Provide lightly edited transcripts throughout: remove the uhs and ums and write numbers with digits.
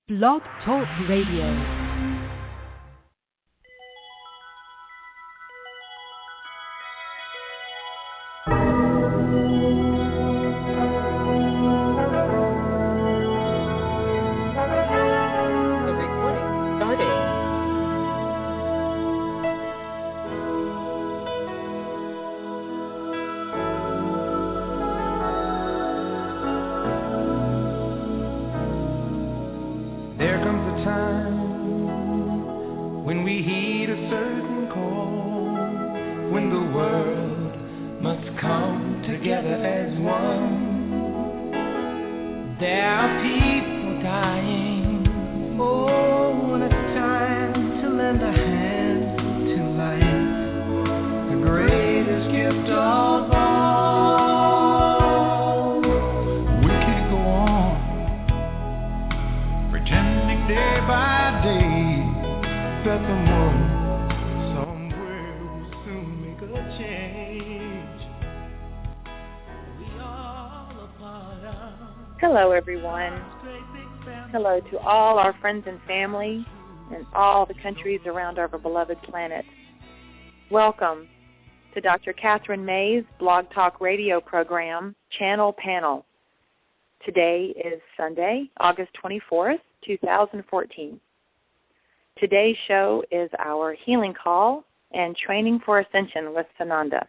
Blog Talk Radio. Hello, everyone. Hello to all our friends and family and all the countries around our beloved planet. Welcome to Dr. Kathryn May's Blog Talk Radio program, Channel Panel. Today is Sunday, August 24th, 2014. Today's show is our healing call and training for Ascension with Sananda.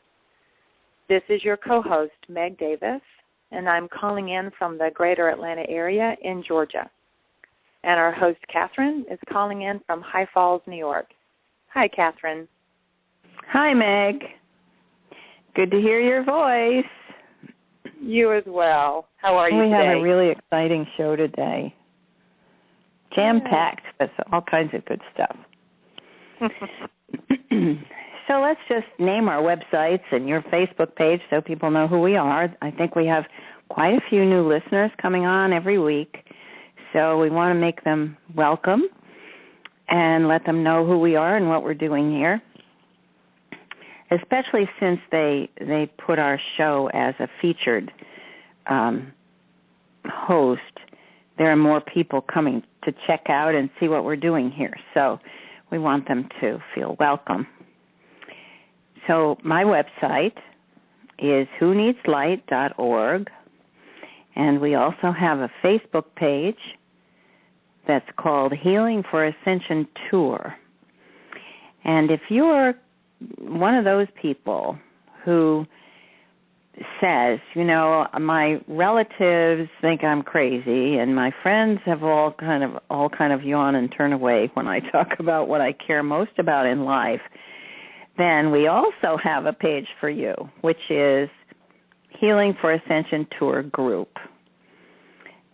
This is your co-host, Meg Davis, and I'm calling in from the greater Atlanta area in Georgia. And our host, Kathryn, is calling in from High Falls, New York. Hi, Kathryn. Hi, Meg. Good to hear your voice. You as well. How are you today? We have a really exciting show today. Jam-packed with all kinds of good stuff. So let's just name our websites and your Facebook page so people know who we are. I think we have quite a few new listeners coming on every week, so we want to make them welcome and let them know who we are and what we're doing here, especially since they put our show as a featured host. There are more people coming to check out and see what we're doing here, so we want them to feel welcome. So my website is whoneedslight.org, and we also have a Facebook page that's called Healing for Ascension Tour. And if you're one of those people who says, you know, my relatives think I'm crazy and my friends have all kind of yawn and turn away when I talk about what I care most about in life, then we also have a page for you, which is Healing for Ascension Tour Group.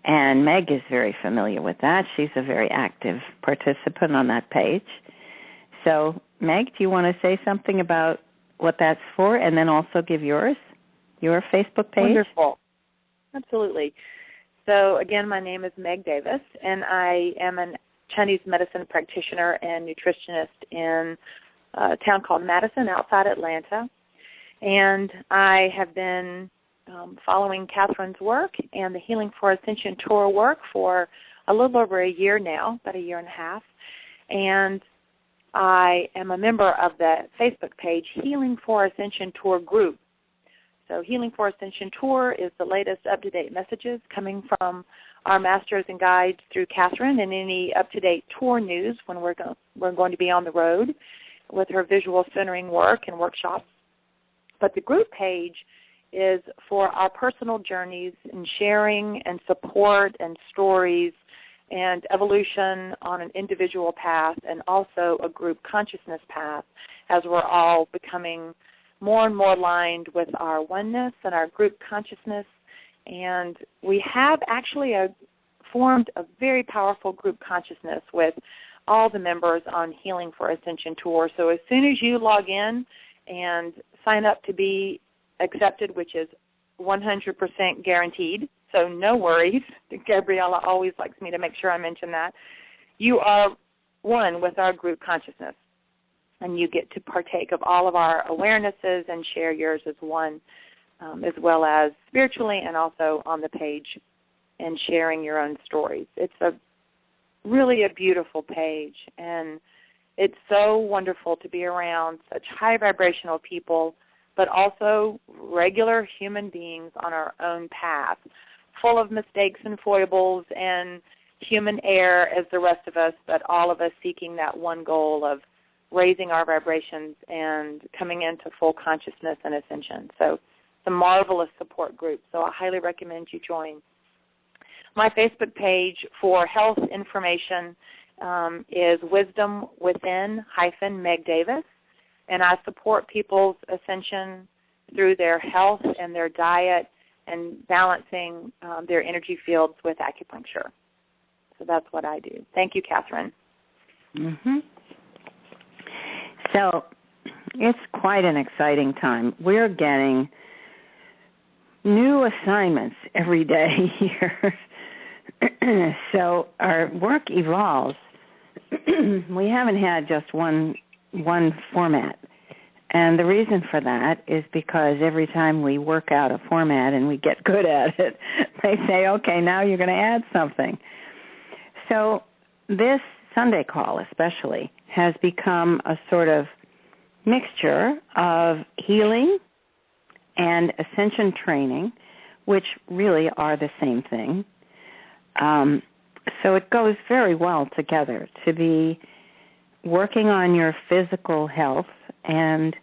And Meg is very familiar with that. She's a very active participant on that page. So, Meg, do you want to say something about what that's for and then also give your Facebook page? Wonderful. Absolutely. So, again, my name is Meg Davis, and I am a Chinese medicine practitioner and nutritionist in a town called Madison outside Atlanta. And I have been following Kathryn's work and the Healing for Ascension Tour work for a little over a year now, about a year and a half. And I am a member of the Facebook page Healing for Ascension Tour Group. So Healing for Ascension Tour is the latest up-to-date messages coming from our masters and guides through Kathryn and any up-to-date tour news when we're going to be on the road with her visual centering work and workshops. But the group page is for our personal journeys in sharing and support and stories and evolution on an individual path and also a group consciousness path as we're all becoming more and more aligned with our oneness and our group consciousness. And we have actually formed a very powerful group consciousness with all the members on Healing for Ascension Tour. So as soon as you log in and sign up to be accepted, which is 100% guaranteed, so no worries. Gabriella always likes me to make sure I mention that. You are one with our group consciousness, and you get to partake of all of our awarenesses and share yours as one, as well as spiritually and also on the page and sharing your own stories. It's a really a beautiful page. And it's so wonderful to be around such high vibrational people, but also regular human beings on our own path, full of mistakes and foibles and human error as the rest of us, but all of us seeking that one goal of raising our vibrations and coming into full consciousness and ascension. So it's a marvelous support group, so I highly recommend you join. My Facebook page for health information is Wisdom Within Meg Davis, and I support people's ascension through their health and their diet and balancing their energy fields with acupuncture. So that's what I do. Thank you, Kathryn. Mm-hmm. So it's quite an exciting time. We're getting new assignments every day here. So our work evolves. We haven't had just one format. And the reason for that is because every time we work out a format and we get good at it, they say, okay, now you're going to add something. So this Sunday call especially has become a sort of mixture of healing and ascension training, which really are the same thing. So it goes very well together to be working on your physical health and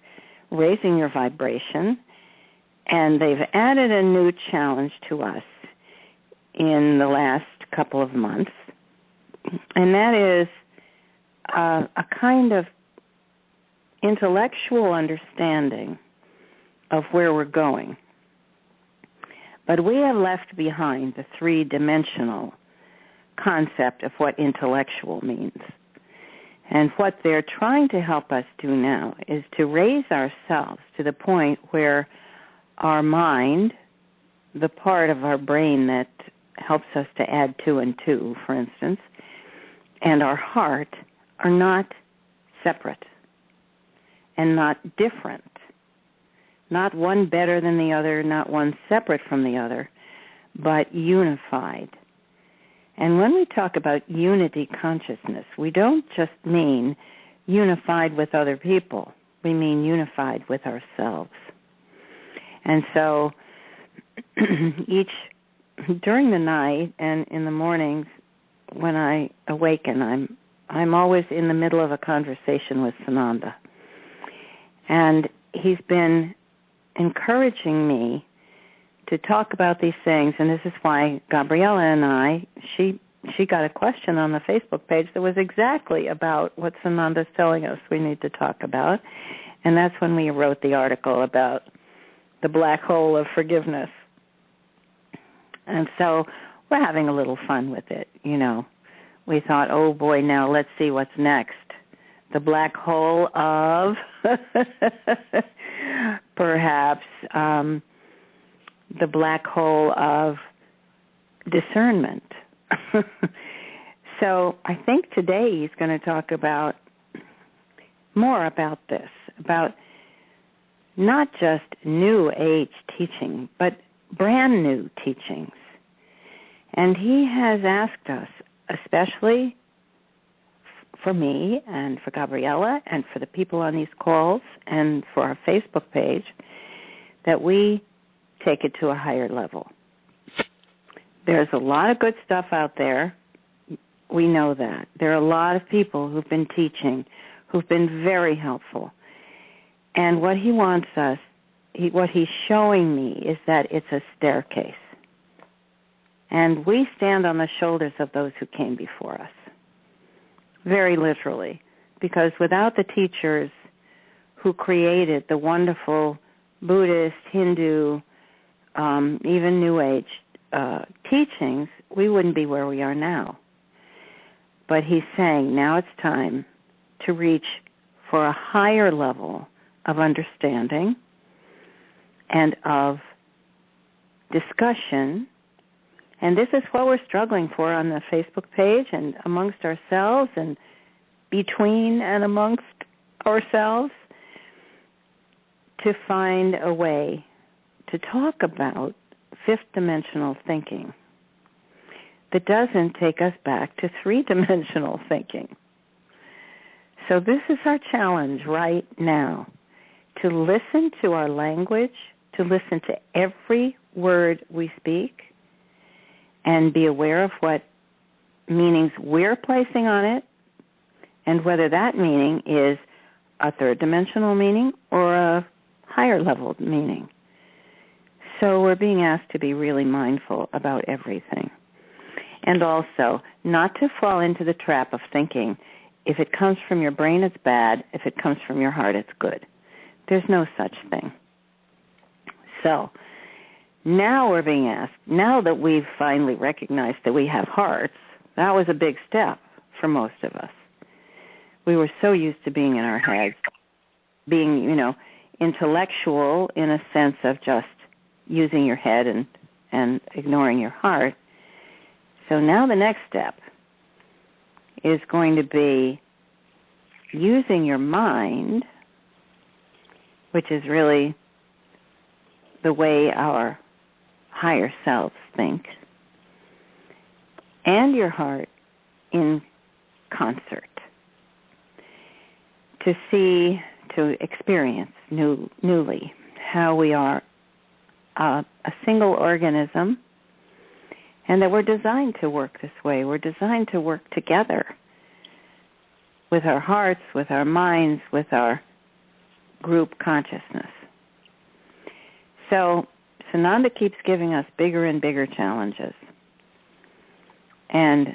raising your vibration. And they've added a new challenge to us in the last couple of months, and that is a kind of intellectual understanding of where we're going. But we have left behind the three-dimensional concept of what intellectual means. And what they're trying to help us do now is to raise ourselves to the point where our mind, the part of our brain that helps us to add 2 and 2, for instance, and our heart are not separate and not different, not one better than the other, not one separate from the other, but unified. And when we talk about unity consciousness, we don't just mean unified with other people. We mean unified with ourselves. And so during the night and in the mornings when I awaken, I'm always in the middle of a conversation with Sananda. And he's been encouraging me to talk about these things, and this is why Gabriella and I, she got a question on the Facebook page that was exactly about what Sananda's telling us we need to talk about, and that's when we wrote the article about the black hole of forgiveness. And so we're having a little fun with it, you know. We thought, oh boy, now let's see what's next. The black hole of perhaps the black hole of discernment. So I think today he's going to talk about more about this, about not just New Age teaching, but brand new teachings. And he has asked us, especially for me and for Gabriella and for the people on these calls and for our Facebook page, that we take it to a higher level. There's a lot of good stuff out there. We know that. There are a lot of people who've been teaching, who've been very helpful. And what he wants us, what he's showing me is that it's a staircase. And we stand on the shoulders of those who came before us, very literally, because without the teachers who created the wonderful Buddhist, Hindu, even New Age teachings, we wouldn't be where we are now. But he's saying now it's time to reach for a higher level of understanding and of discussion. And this is what we're struggling for on the Facebook page and amongst ourselves and between and amongst ourselves, to find a way to talk about fifth dimensional thinking. that doesn't take us back to three-dimensional thinking. So this is our challenge right now, to listen to our language, to listen to every word we speak, and be aware of what meanings we're placing on it, and whether that meaning is a third-dimensional meaning or a higher-level meaning. So we're being asked to be really mindful about everything. And also, not to fall into the trap of thinking, if it comes from your brain, it's bad. If it comes from your heart, it's good. There's no such thing. So, now we're being asked, now that we've finally recognized that we have hearts, that was a big step for most of us. We were so used to being in our heads, being, intellectual in a sense of just using your head and ignoring your heart. So now the next step is going to be using your mind, which is really the way our higher selves think, and your heart in concert to experience newly how we are a single organism, and that we're designed to work this way. We're designed to work together with our hearts, with our minds, with our group consciousness. So Sananda keeps giving us bigger and bigger challenges. And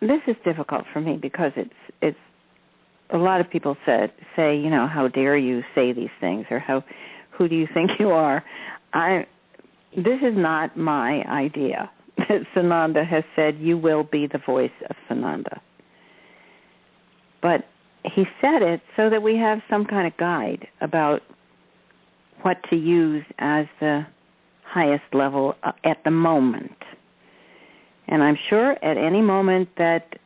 this is difficult for me because it's a lot of people say, how dare you say these things, or who do you think you are? This is not my idea. Sananda has said, you will be the voice of Sananda. But he said it so that we have some kind of guide about what to use as the highest level at the moment. And I'm sure at any moment that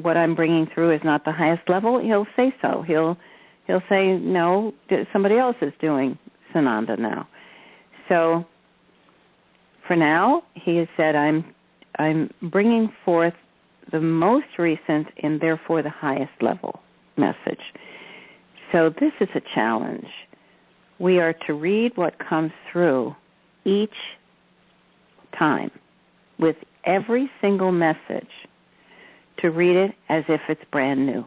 what I'm bringing through is not the highest level, he'll say so. He'll say, no, somebody else is doing Sananda now. So for now, he has said, I'm bringing forth the most recent and therefore the highest level message. So this is a challenge. We are to read what comes through each time with every single message, to read it as if it's brand new,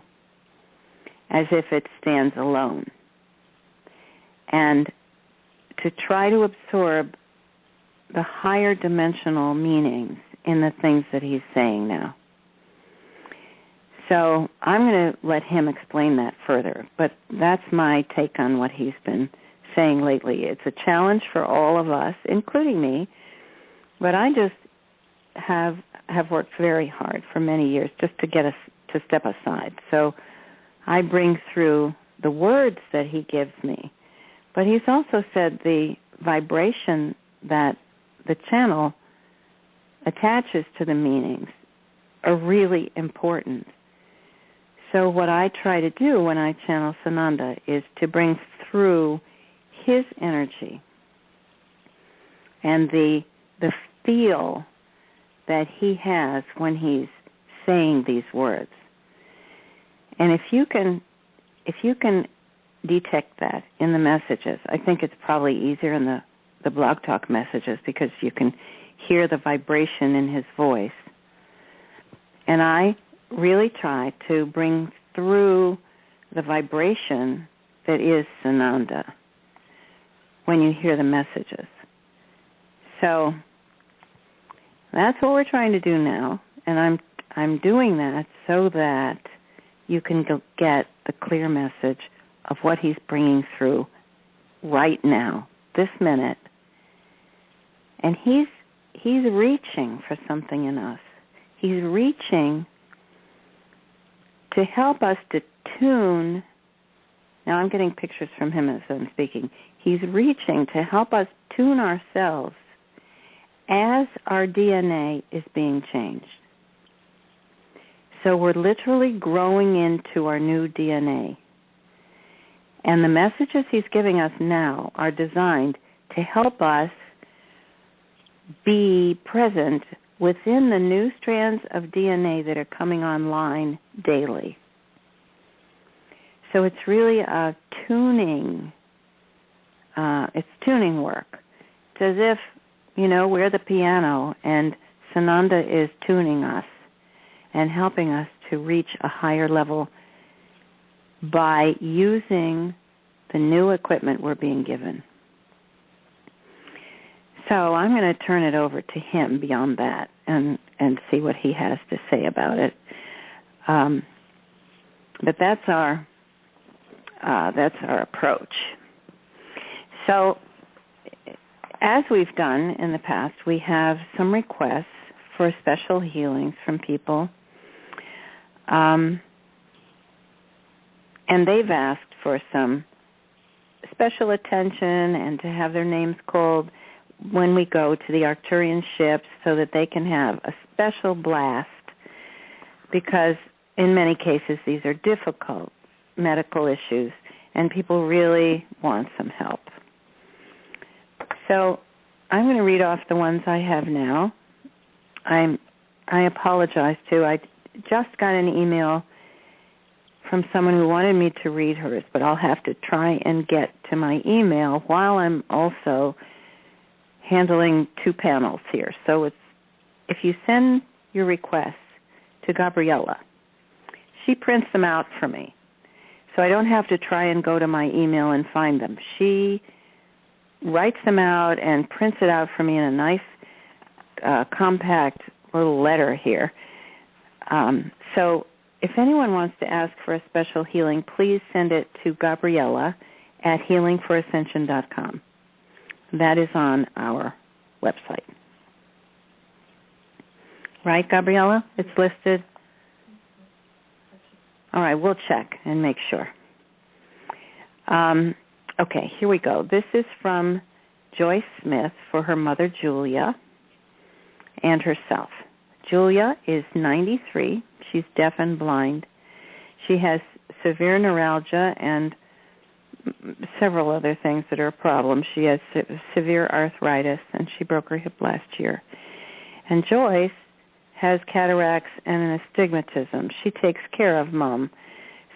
as if it stands alone, and to try to absorb the higher dimensional meanings in the things that he's saying now. So I'm going to let him explain that further, but that's my take on what he's been saying lately. It's a challenge for all of us, including me, but I just have worked very hard for many years just to get us to step aside. So I bring through the words that he gives me, but he's also said the vibration that the channel attaches to the meanings are really important. So what I try to do when I channel Sananda is to bring through his energy and the feel that he has when he's saying these words. And if you can detect that in the messages, I think it's probably easier in the Blog Talk messages because you can hear the vibration in his voice. And I really try to bring through the vibration that is Sananda when you hear the messages. So that's what we're trying to do now, and I'm doing that so that you can get the clear message of what he's bringing through right now, this minute. And he's reaching for something in us. He's reaching to help us to tune. Now I'm getting pictures from him as I'm speaking. He's reaching to help us tune ourselves as our DNA is being changed. So we're literally growing into our new DNA. And the messages he's giving us now are designed to help us be present within the new strands of DNA that are coming online daily. So it's really a tuning. It's tuning work. It's as if, we're the piano and Sananda is tuning us and helping us to reach a higher level by using the new equipment we're being given. So I'm going to turn it over to him beyond that and see what he has to say about it. But that's our approach. So as we've done in the past, we have some requests for special healings from people. And they've asked for some special attention and to have their names called when we go to the Arcturian ships so that they can have a special blast, because in many cases these are difficult medical issues and people really want some help. So I'm going to read off the ones I have now. I apologize too. I just got an email from someone who wanted me to read hers, but I'll have to try and get to my email while I'm also handling two panels here. So if you send your requests to Gabriella, she prints them out for me. So I don't have to try and go to my email and find them. She writes them out and prints it out for me in a nice, compact little letter here. So if anyone wants to ask for a special healing, please send it to Gabriella at healingforascension.com. That is on our website. Right, Gabriella? It's listed? All right, we'll check and make sure. Okay, here we go. This is from Joyce Smith for her mother, Julia, and herself. Julia is 93. She's deaf and blind. She has severe neuralgia and several other things that are a problem. She has severe arthritis, and she broke her hip last year. And Joyce has cataracts and an astigmatism. She takes care of Mom,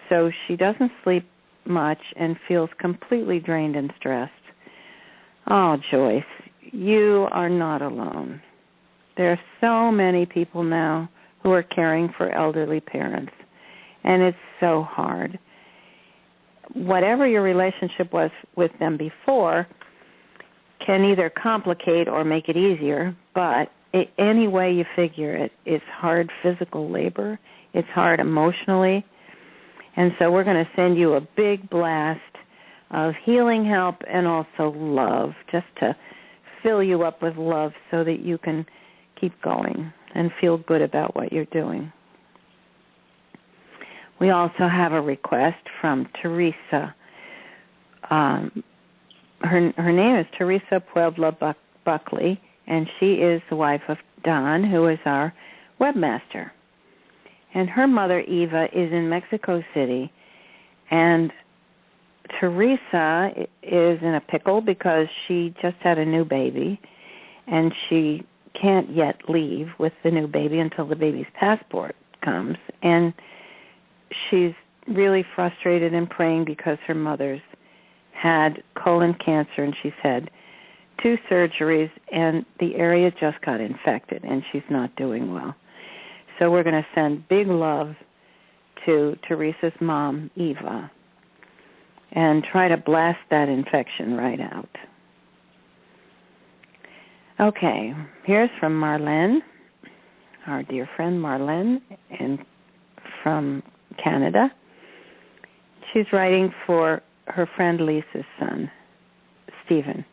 so she doesn't sleep much and feels completely drained and stressed. Oh, Joyce, you are not alone. There are so many people now who are caring for elderly parents, and it's so hard. Whatever your relationship was with them before can either complicate or make it easier, but any way you figure it, it's hard physical labor, it's hard emotionally, and so we're going to send you a big blast of healing help and also love, just to fill you up with love so that you can keep going and feel good about what you're doing. We also have a request from Teresa. Her name is Teresa Puebla Buckley, and she is the wife of Don, who is our webmaster. And her mother, Eva, is in Mexico City, and Teresa is in a pickle because she just had a new baby, and she can't yet leave with the new baby until the baby's passport comes. And she's really frustrated and praying because her mother's had colon cancer, and she's had 2 surgeries, and the area just got infected, and she's not doing well. So we're going to send big love to Teresa's mom, Eva, and try to blast that infection right out. Okay, here's from Marlene, our dear friend Marlene, and from Canada. She's writing for her friend Lisa's son, Stephen,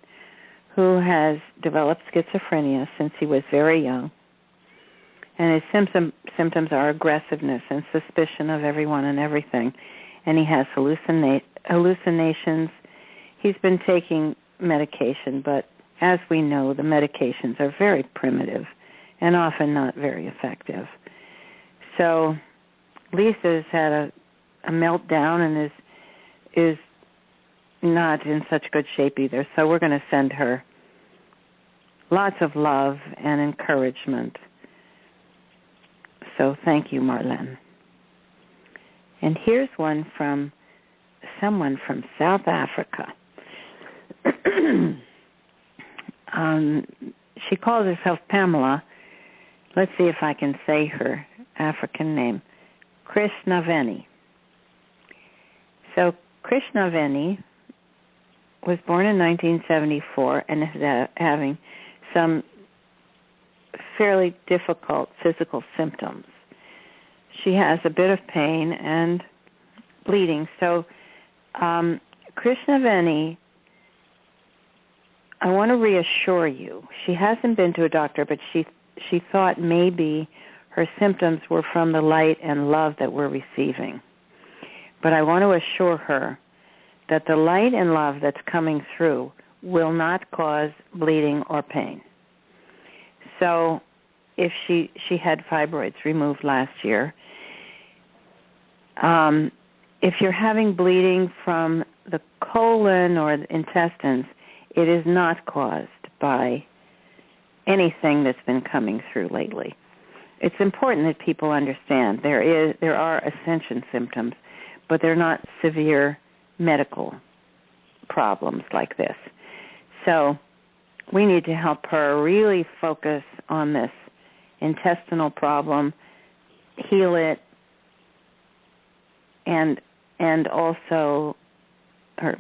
who has developed schizophrenia since he was very young. And his symptoms are aggressiveness and suspicion of everyone and everything. And he has hallucinations. He's been taking medication, but as we know, the medications are very primitive and often not very effective. So Lisa's had a meltdown and is not in such good shape either. So we're going to send her lots of love and encouragement So thank you, Marlene. And here's one from someone from South Africa. She calls herself Pamela. Let's see if I can say her African name. Krishnaveni. So Krishnaveni was born in 1974 and is having some fairly difficult physical symptoms. She has a bit of pain and bleeding. So Krishnaveni, I want to reassure you. She hasn't been to a doctor, but she thought maybe her symptoms were from the light and love that we're receiving. But I want to assure her that the light and love that's coming through will not cause bleeding or pain. So if she had fibroids removed last year, if you're having bleeding from the colon or the intestines, it is not caused by anything that's been coming through lately. It's important that people understand there are Ascension symptoms, but they're not severe medical problems like this. So we need to help her really focus on this intestinal problem, heal it, and also her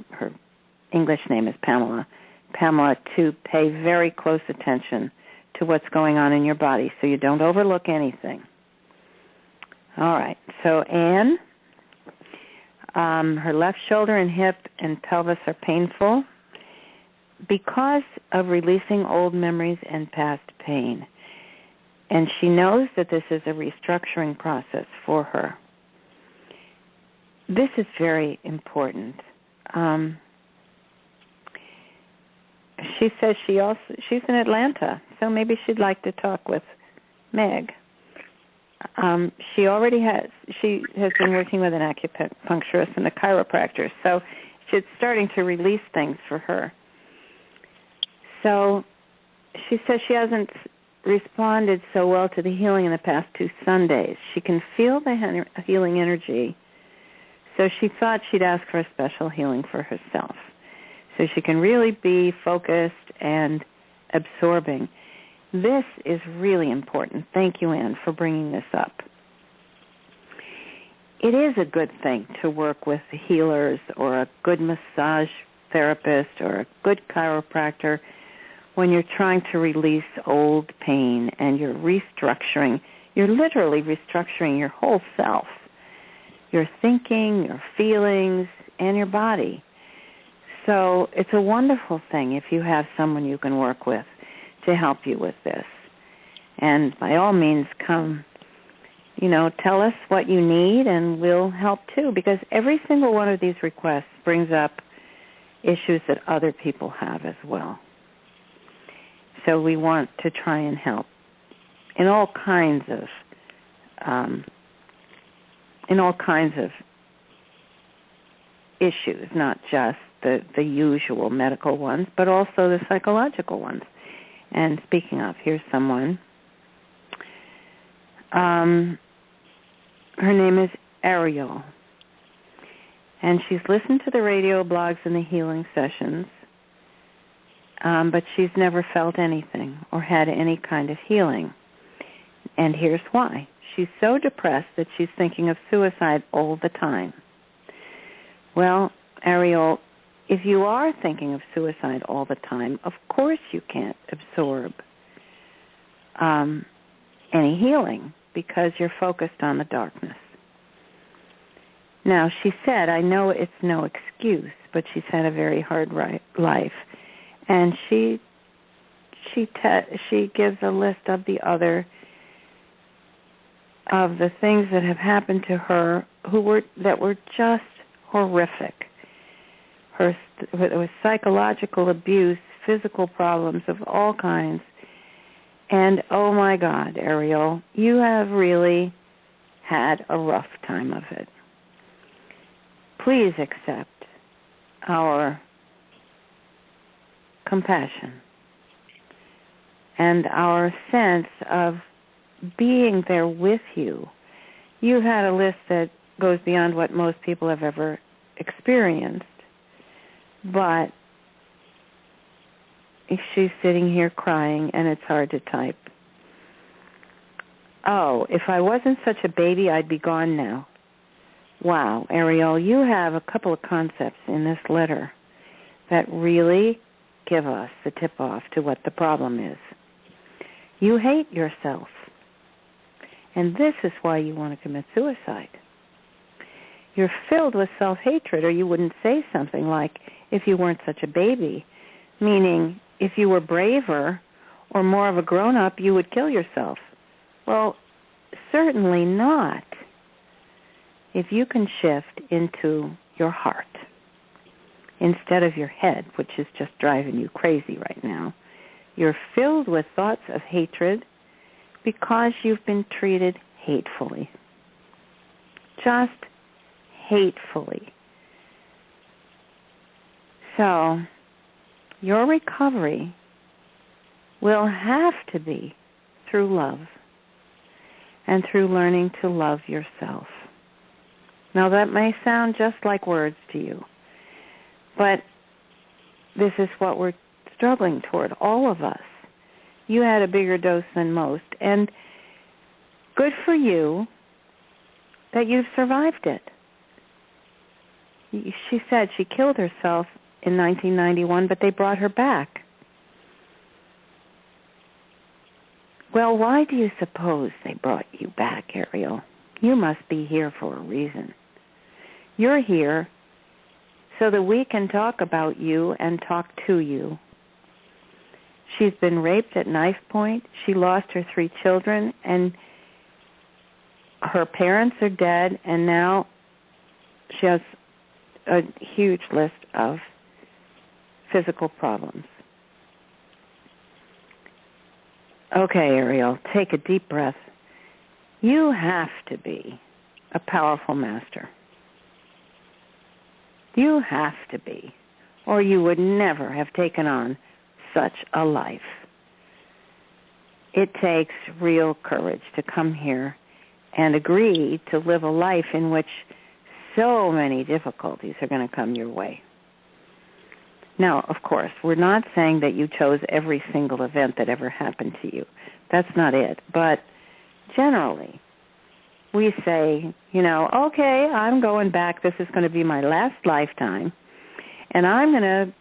English name is Pamela. Pamela, to pay very close attention to what's going on in your body so you don't overlook anything. All right. So Anne, her left shoulder and hip and pelvis are painful because of releasing old memories and past pain. And she knows that this is a restructuring process for her. This is very important. She says she's in Atlanta, so maybe she'd like to talk with Meg. She has been working with an acupuncturist and a chiropractor, so it's starting to release things for her. So she says she hasn't responded so well to the healing in the past 2 Sundays. She can feel the healing energy, so she thought she'd ask for a special healing for herself, so she can really be focused and absorbing. This is really important. Thank you, Anne, for bringing this up. It is a good thing to work with healers or a good massage therapist or a good chiropractor when you're trying to release old pain and you're restructuring. You're literally restructuring your whole self, your thinking, your feelings, and your body. So it's a wonderful thing if you have someone you can work with to help you with this. And by all means, come, tell us what you need and we'll help too, because every single one of these requests brings up issues that other people have as well. So we want to try and help in all kinds of issues, not just the usual medical ones, but also the psychological ones. And speaking of, here's someone. Her name is Ariel. And she's listened to the radio blogs and the healing sessions, but she's never felt anything or had any kind of healing. And here's why. She's so depressed that she's thinking of suicide all the time. Well, Ariel, if you are thinking of suicide all the time, of course you can't absorb any healing because you're focused on the darkness. Now, she said, I know it's no excuse, but she's had a very hard life. And she gives a list of the things that have happened to her that were just horrific. There was psychological abuse, physical problems of all kinds. And, oh, my God, Ariel, you have really had a rough time of it. Please accept our compassion and our sense of being there with you. You had a list that goes beyond what most people have ever experienced, but she's sitting here crying, and it's hard to type. Oh, if I wasn't such a baby, I'd be gone now. Wow, Ariel, you have a couple of concepts in this letter that really give us the tip-off to what the problem is. You hate yourself, and this is why you want to commit suicide. You're filled with self-hatred, or you wouldn't say something like, if you weren't such a baby, meaning if you were braver or more of a grown-up, you would kill yourself. Well, certainly not. If you can shift into your heart instead of your head, which is just driving you crazy right now, you're filled with thoughts of hatred because you've been treated hatefully. Just hatefully. So, your recovery will have to be through love and through learning to love yourself. Now, that may sound just like words to you, but this is what we're struggling toward, all of us. You had a bigger dose than most, and good for you that you've survived it. She said she killed herself in 1991, but they brought her back. Well, why do you suppose they brought you back, Ariel? You must be here for a reason. You're here so that we can talk about you and talk to you. She's been raped at knife point. She lost her 3 children, and her parents are dead, and now she has a huge list of physical problems. Okay, Ariel, take a deep breath. You have to be a powerful master. You have to be, or you would never have taken on such a life. It takes real courage to come here and agree to live a life in which so many difficulties are going to come your way. Now, of course, we're not saying that you chose every single event that ever happened to you. That's not it. But generally, we say, okay, I'm going back. This is going to be my last lifetime, and I'm going to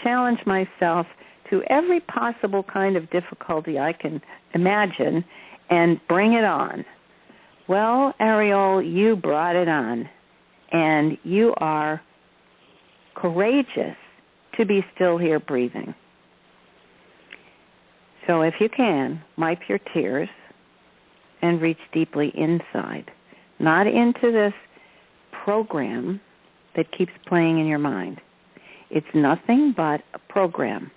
challenge myself to every possible kind of difficulty I can imagine and bring it on. Well, Ariel, you brought it on, and you are courageous to be still here breathing. So if you can, wipe your tears and reach deeply inside, not into this program that keeps playing in your mind. It's nothing but a program.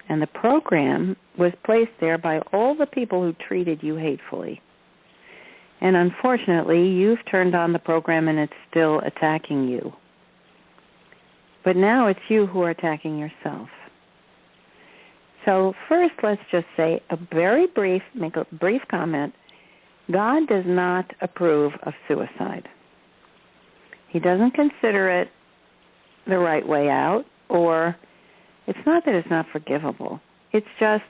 And the program was placed there by all the people who treated you hatefully. And unfortunately, you've turned on the program and it's still attacking you. But now it's you who are attacking yourself. So first, let's just say make a brief comment. God does not approve of suicide. He doesn't consider it the right way out, or it's not that it's not forgivable. It's just,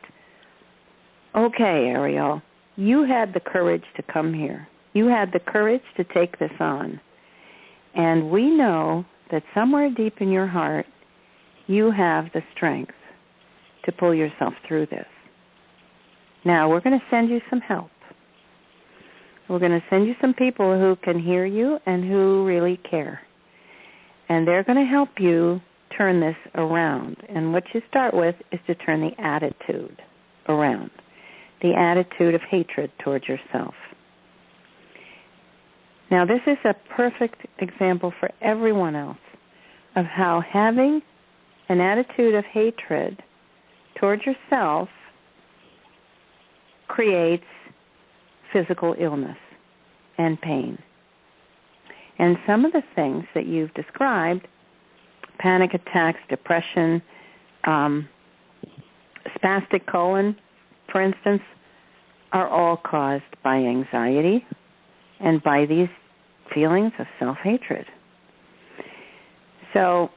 okay, Ariel, you had the courage to come here. You had the courage to take this on. And we know that somewhere deep in your heart, you have the strength to pull yourself through this. Now, we're going to send you some help. We're going to send you some people who can hear you and who really care. And they're going to help you turn this around. And what you start with is to turn the attitude around, the attitude of hatred towards yourself. Now, this is a perfect example for everyone else of how having an attitude of hatred towards yourself creates physical illness and pain. And some of the things that you've described, panic attacks, depression, spastic colon, for instance, are all caused by anxiety and by these feelings of self-hatred. So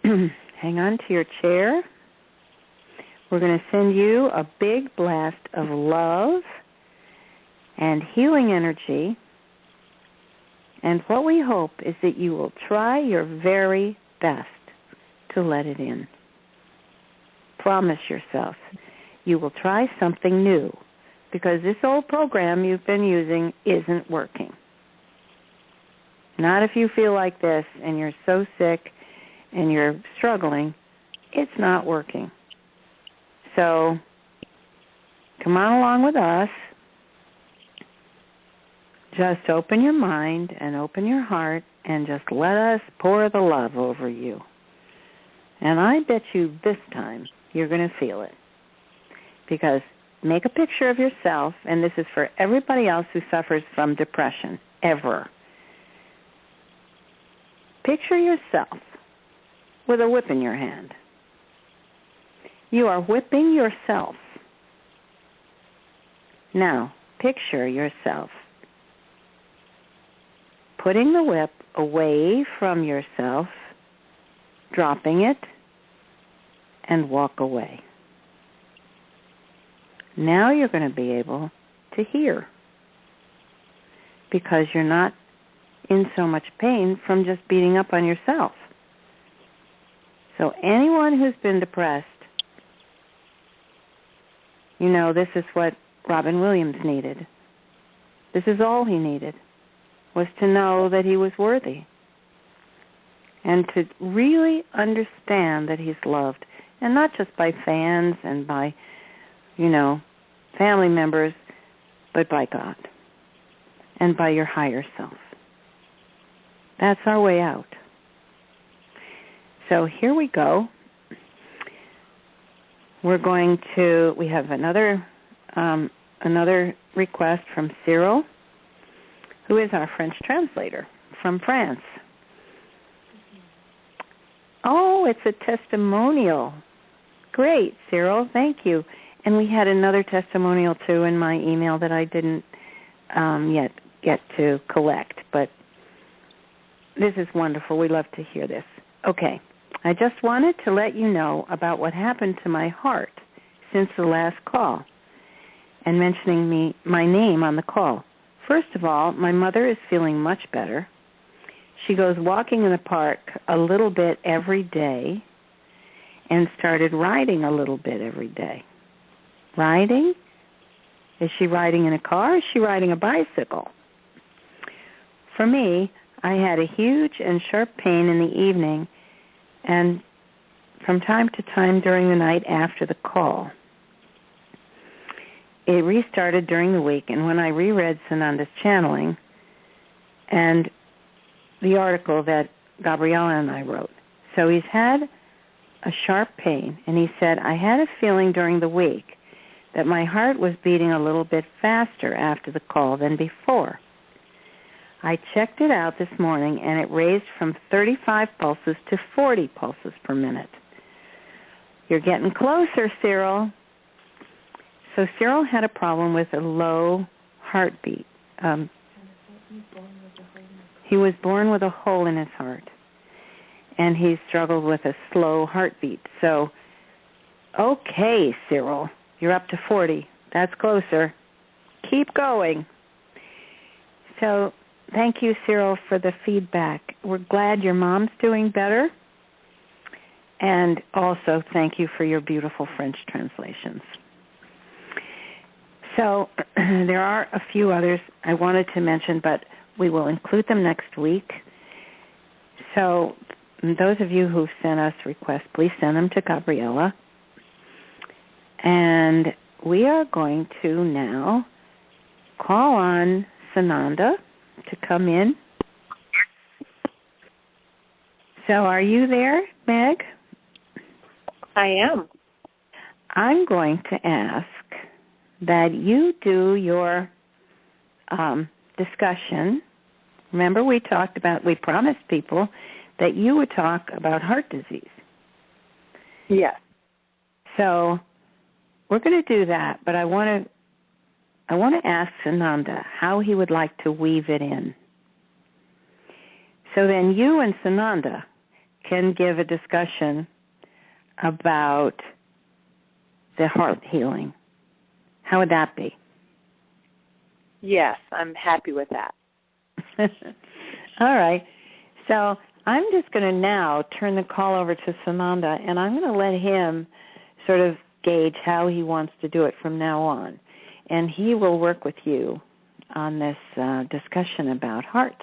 hang on to your chair. We're going to send you a big blast of love and healing energy. And what we hope is that you will try your very best to let it in. Promise yourself you will try something new, because this old program you've been using isn't working. Not if you feel like this and you're so sick and you're struggling. It's not working. So come on along with us. Just open your mind and open your heart and just let us pour the love over you. And I bet you this time you're going to feel it. Because make a picture of yourself, and this is for everybody else who suffers from depression, ever. Picture yourself with a whip in your hand. You are whipping yourself. Now, picture yourself putting the whip away from yourself, dropping it, and walk away. Now you're going to be able to hear, because you're not in so much pain from just beating up on yourself. So anyone who's been depressed, you know, this is what Robin Williams needed. This is all he needed, was to know that he was worthy and to really understand that he's loved, and not just by fans and by, you know, family members, but by God and by your higher self. That's our way out. So here we go. We have another request from Cyril, who is our French translator from France. Oh, it's a testimonial. Great, Cyril, thank you. And we had another testimonial, too, in my email that I didn't yet get to collect. But this is wonderful. We love to hear this. Okay. I just wanted to let you know about what happened to my heart since the last call and mentioning my name on the call. First of all, my mother is feeling much better. She goes walking in the park a little bit every day and started riding a little bit every day. Riding? Is she riding in a car or is she riding a bicycle? For me, I had a huge and sharp pain in the evening and from time to time during the night after the call. It restarted during the week, and when I reread Sananda's channeling and the article that Gabriella and I wrote. So he's had a sharp pain, and he said, I had a feeling during the week that my heart was beating a little bit faster after the call than before. I checked it out this morning, and it raised from 35 pulses to 40 pulses per minute. You're getting closer, Cyril. So Cyril had a problem with a low heartbeat. He was born with a hole in his heart, and he struggled with a slow heartbeat. So, okay, Cyril, you're up to 40. That's closer. Keep going. So, thank you, Cyril, for the feedback. We're glad your mom's doing better. And also, thank you for your beautiful French translations. So, there are a few others I wanted to mention, but we will include them next week. So, those of you who sent us requests, please send them to Gabriella. And we are going to now call on Sananda to come in. So are you there, Meg? I am. I'm going to ask that you do your discussion. Remember, we promised people that you would talk about heart disease. Yes. So we're going to do that, but I want I want to ask Sananda how he would like to weave it in. So then you and Sananda can give a discussion about the heart healing. How would that be? Yes, I'm happy with that. All right. So I'm just going to now turn the call over to Sananda, and I'm going to let him sort of gauge how he wants to do it from now on. And he will work with you on this discussion about hearts.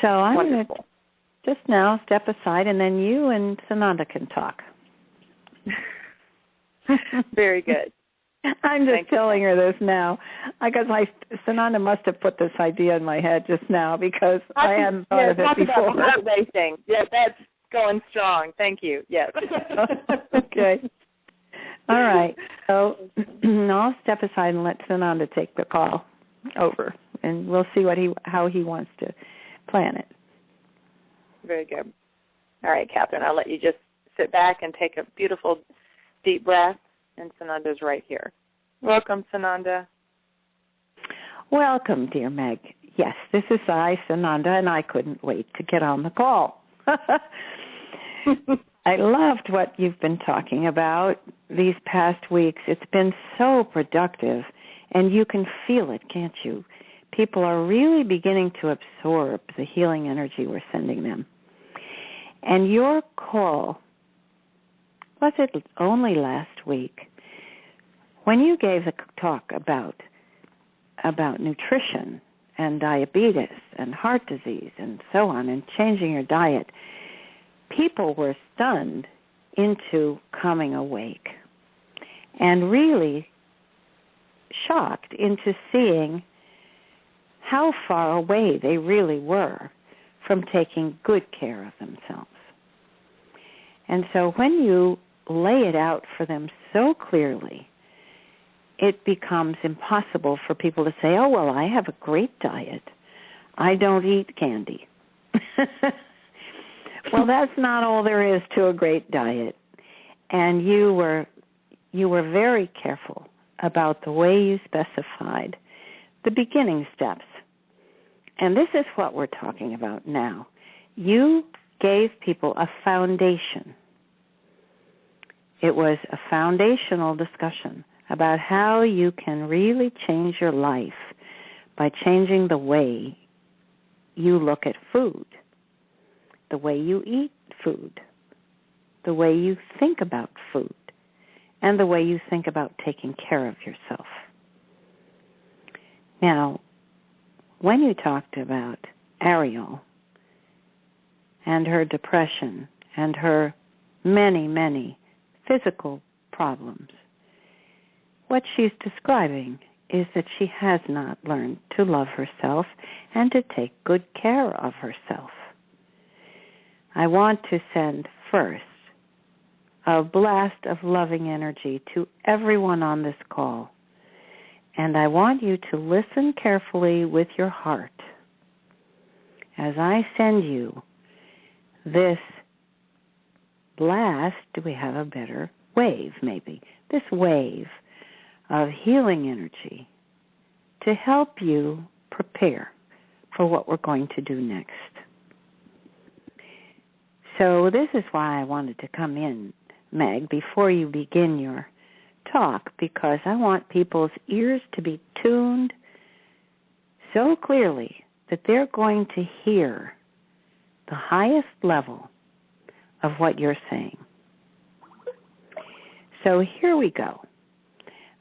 So I'm going to just now step aside, and then you and Sananda can talk. Very good. I'm just telling her this now because Sananda must have put this idea in my head just now because I hadn't thought of it before. About racing. Yes, that's going strong. Thank you. Yes. Okay. All right. So I'll step aside and let Sananda take the call over, and we'll see how he wants to plan it. Very good. All right, Kathryn, I'll let you just sit back and take a beautiful deep breath, and Sananda's right here. Welcome, Sananda. Welcome, dear Meg. Yes, this is I, Sananda, and I couldn't wait to get on the call. I loved what you've been talking about these past weeks. It's been so productive, and you can feel it, can't you? People are really beginning to absorb the healing energy we're sending them. And your call, was it only last week, when you gave the talk about nutrition and diabetes and heart disease and so on and changing your diet, people were stunned into coming awake and really shocked into seeing how far away they really were from taking good care of themselves. And so when you lay it out for them so clearly, it becomes impossible for people to say, oh, well, I have a great diet. I don't eat candy. Well, that's not all there is to a great diet. And you were very careful about the way you specified the beginning steps. And this is what we're talking about now. You gave people a foundation. It was a foundational discussion about how you can really change your life by changing the way you look at food, the way you eat food, the way you think about food, and the way you think about taking care of yourself. Now, when you talked about Ariel and her depression and her many, many physical problems, what she's describing is that she has not learned to love herself and to take good care of herself. I want to send first a blast of loving energy to everyone on this call. And I want you to listen carefully with your heart as I send you this blast. Do we have a better wave, maybe? This wave of healing energy to help you prepare for what we're going to do next. So this is why I wanted to come in, Meg, before you begin your talk, because I want people's ears to be tuned so clearly that they're going to hear the highest level of what you're saying. So here we go.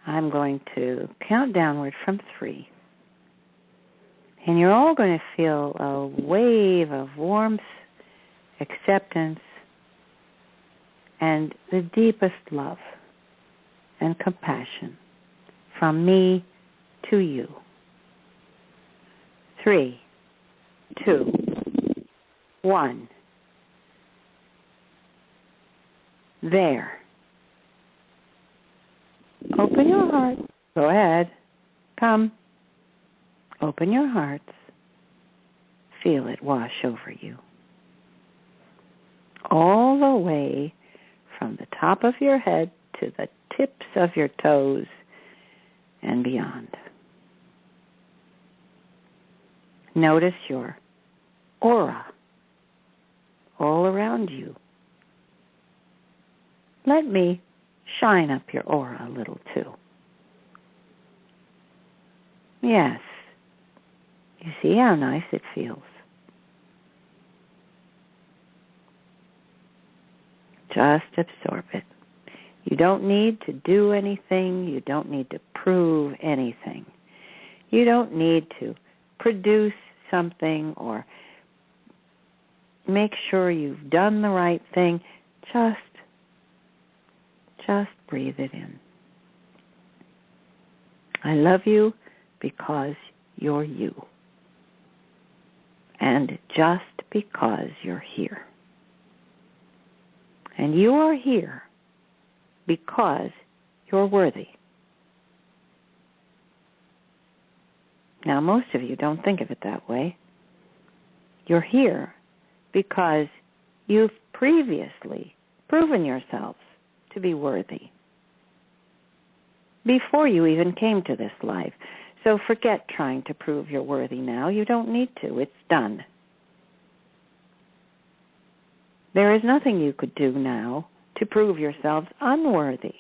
I'm going to count downward from 3. And you're all going to feel a wave of warmth, acceptance, and the deepest love and compassion from me to you. 3, 2, 1. There. Open your heart. Go ahead. Come. Open your hearts. Feel it wash over you. All the way from the top of your head to the tips of your toes and beyond. Notice your aura all around you. Let me shine up your aura a little too. Yes. You see how nice it feels. Just absorb it. You don't need to do anything. You don't need to prove anything. You don't need to produce something or make sure you've done the right thing. Just breathe it in. I love you because you're you. And just because you're here. And you are here because you're worthy. Now, most of you don't think of it that way. You're here because you've previously proven yourselves to be worthy before you even came to this life. So forget trying to prove you're worthy now. You don't need to. It's done. There is nothing you could do now to prove yourselves unworthy.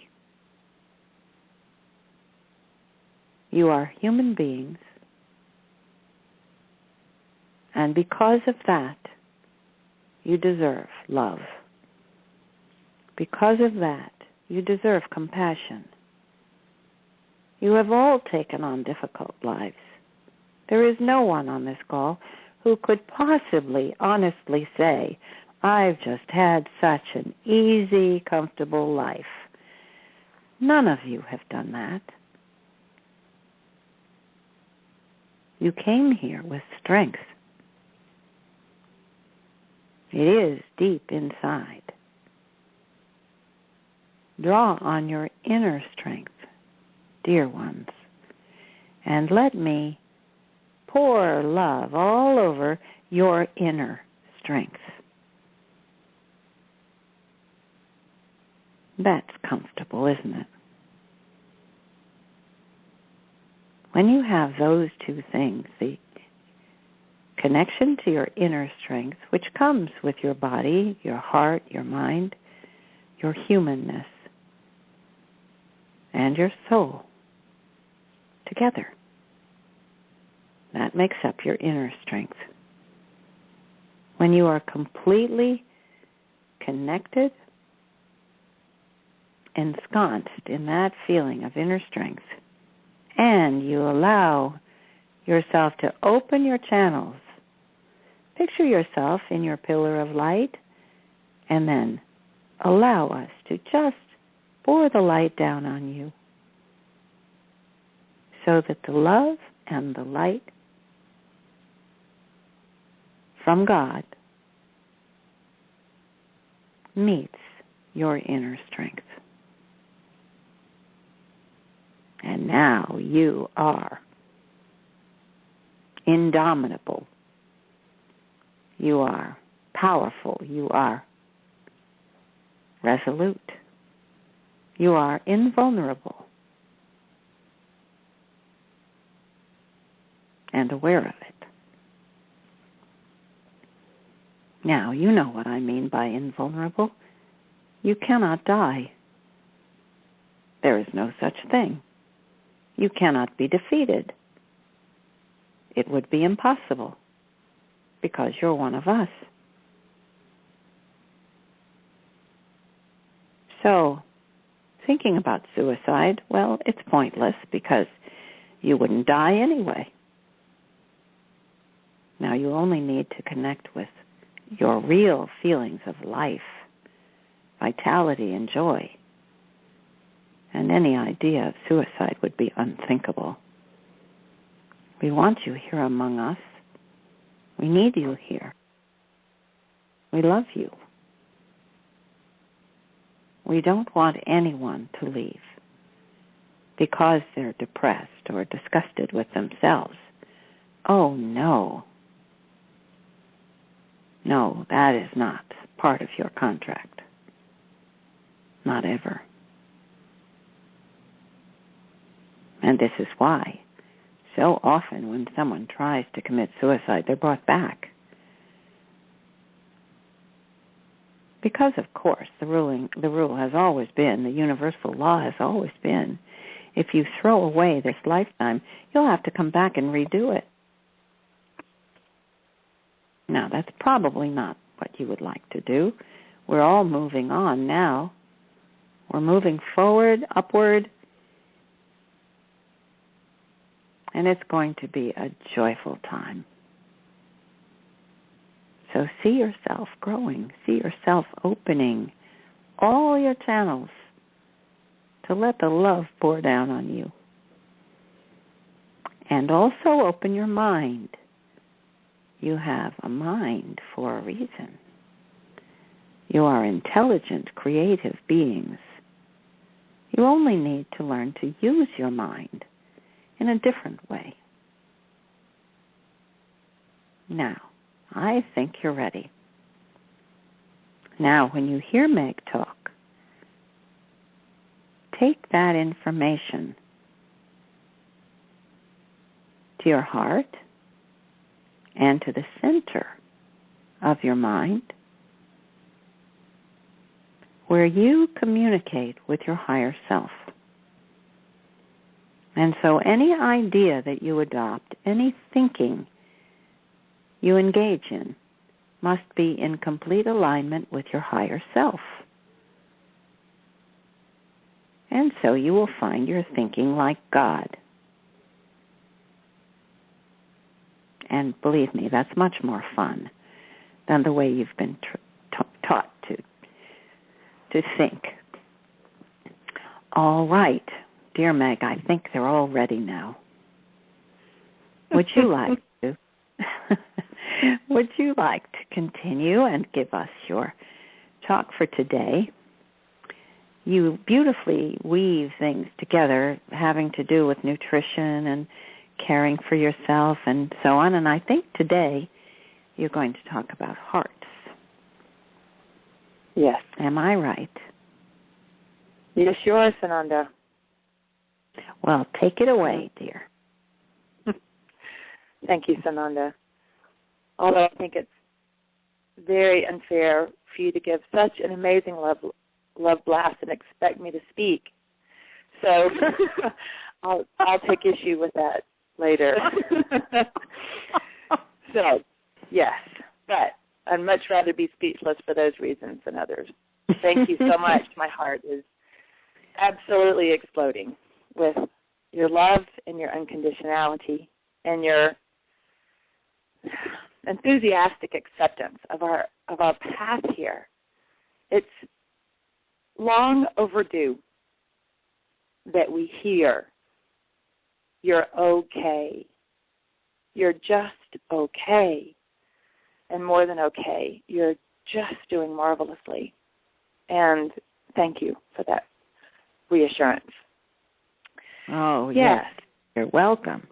You are human beings, and because of that, you deserve love. Because of that, you deserve compassion. You have all taken on difficult lives. There is no one on this call who could possibly honestly say, I've just had such an easy, comfortable life. None of you have done that. You came here with strength. It is deep inside. Draw on your inner strength, dear ones, and let me pour love all over your inner strength. That's comfortable, isn't it? When you have those two things, the connection to your inner strength, which comes with your body, your heart, your mind, your humanness, and your soul together, that makes up your inner strength. When you are completely connected, ensconced in that feeling of inner strength, and you allow yourself to open your channels, picture yourself in your pillar of light, and then allow us to just pour the light down on you so that the love and the light from God meets your inner strength. And now you are indomitable. You are powerful. You are resolute. You are invulnerable and aware of it. Now, you know what I mean by invulnerable. You cannot die. There is no such thing. You cannot be defeated. It would be impossible because you're one of us. So, thinking about suicide, well, it's pointless because you wouldn't die anyway. Now, you only need to connect with your real feelings of life, vitality, and joy. And any idea of suicide would be unthinkable. We want you here among us. We need you here. We love you. We don't want anyone to leave because they're depressed or disgusted with themselves. Oh, no. No, that is not part of your contract. Not ever. And this is why so often when someone tries to commit suicide, they're brought back. Because, of course, the rule has always been, the universal law has always been, if you throw away this lifetime, you'll have to come back and redo it. Now, that's probably not what you would like to do. We're all moving on now. We're moving forward, upward, and it's going to be a joyful time. So see yourself growing, see yourself opening all your channels to let the love pour down on you. And also open your mind. You have a mind for a reason. You are intelligent, creative beings. You only need to learn to use your mind in a different way. Now, I think you're ready. Now, when you hear Meg talk, take that information to your heart and to the center of your mind, where you communicate with your higher self. And so any idea that you adopt, any thinking you engage in, must be in complete alignment with your higher self. And so you will find you're thinking like God. And believe me, that's much more fun than the way you've been taught to think. All right, dear Meg, I think they're all ready now. Would you like to? Would you like to continue and give us your talk for today? You beautifully weave things together having to do with nutrition and caring for yourself and so on. And I think today you're going to talk about hearts. Yes. Am I right? Yes, you are, Sananda. Well, take it away, dear. Thank you, Sananda. Although I think it's very unfair for you to give such an amazing love blast and expect me to speak. So I'll take issue with that later. So, yes, but I'd much rather be speechless for those reasons than others. Thank you so much. My heart is absolutely exploding with your love and your unconditionality and your enthusiastic acceptance of our path here. It's long overdue that we hear you're okay. You're just okay. And more than okay, you're just doing marvelously. And thank you for that reassurance. Oh, yes. You're welcome.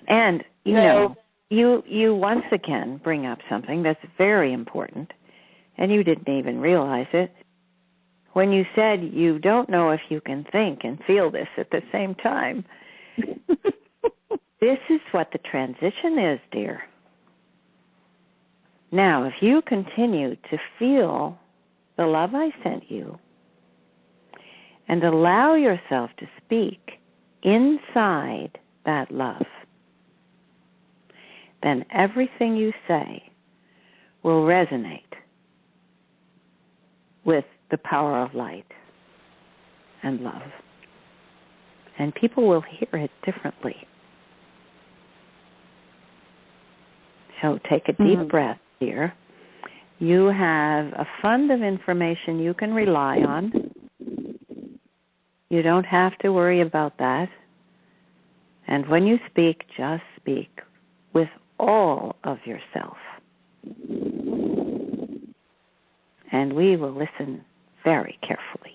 And, you know, you once again bring up something that's very important, and you didn't even realize it. When you said you don't know if you can think and feel this at the same time, this is what the transition is, dear. Now, if you continue to feel the love I sent you and allow yourself to speak inside that love, then everything you say will resonate with the power of light and love. And people will hear it differently. So take a deep breath, dear. You have a fund of information you can rely on. You don't have to worry about that. And when you speak, just speak with all of yourself. And we will listen very carefully.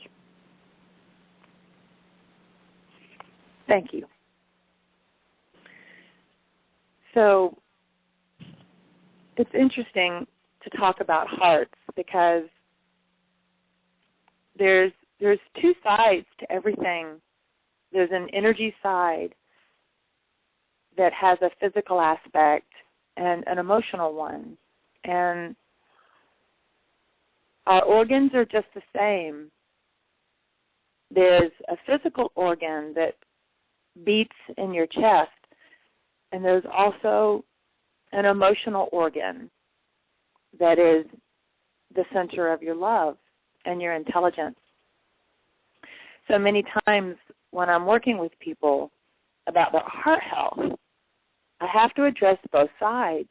Thank you. So it's interesting to talk about hearts because there's there's two sides to everything. There's an energy side that has a physical aspect and an emotional one. And our organs are just the same. There's a physical organ that beats in your chest, and there's also an emotional organ that is the center of your love and your intelligence. So many times when I'm working with people about their heart health, I have to address both sides,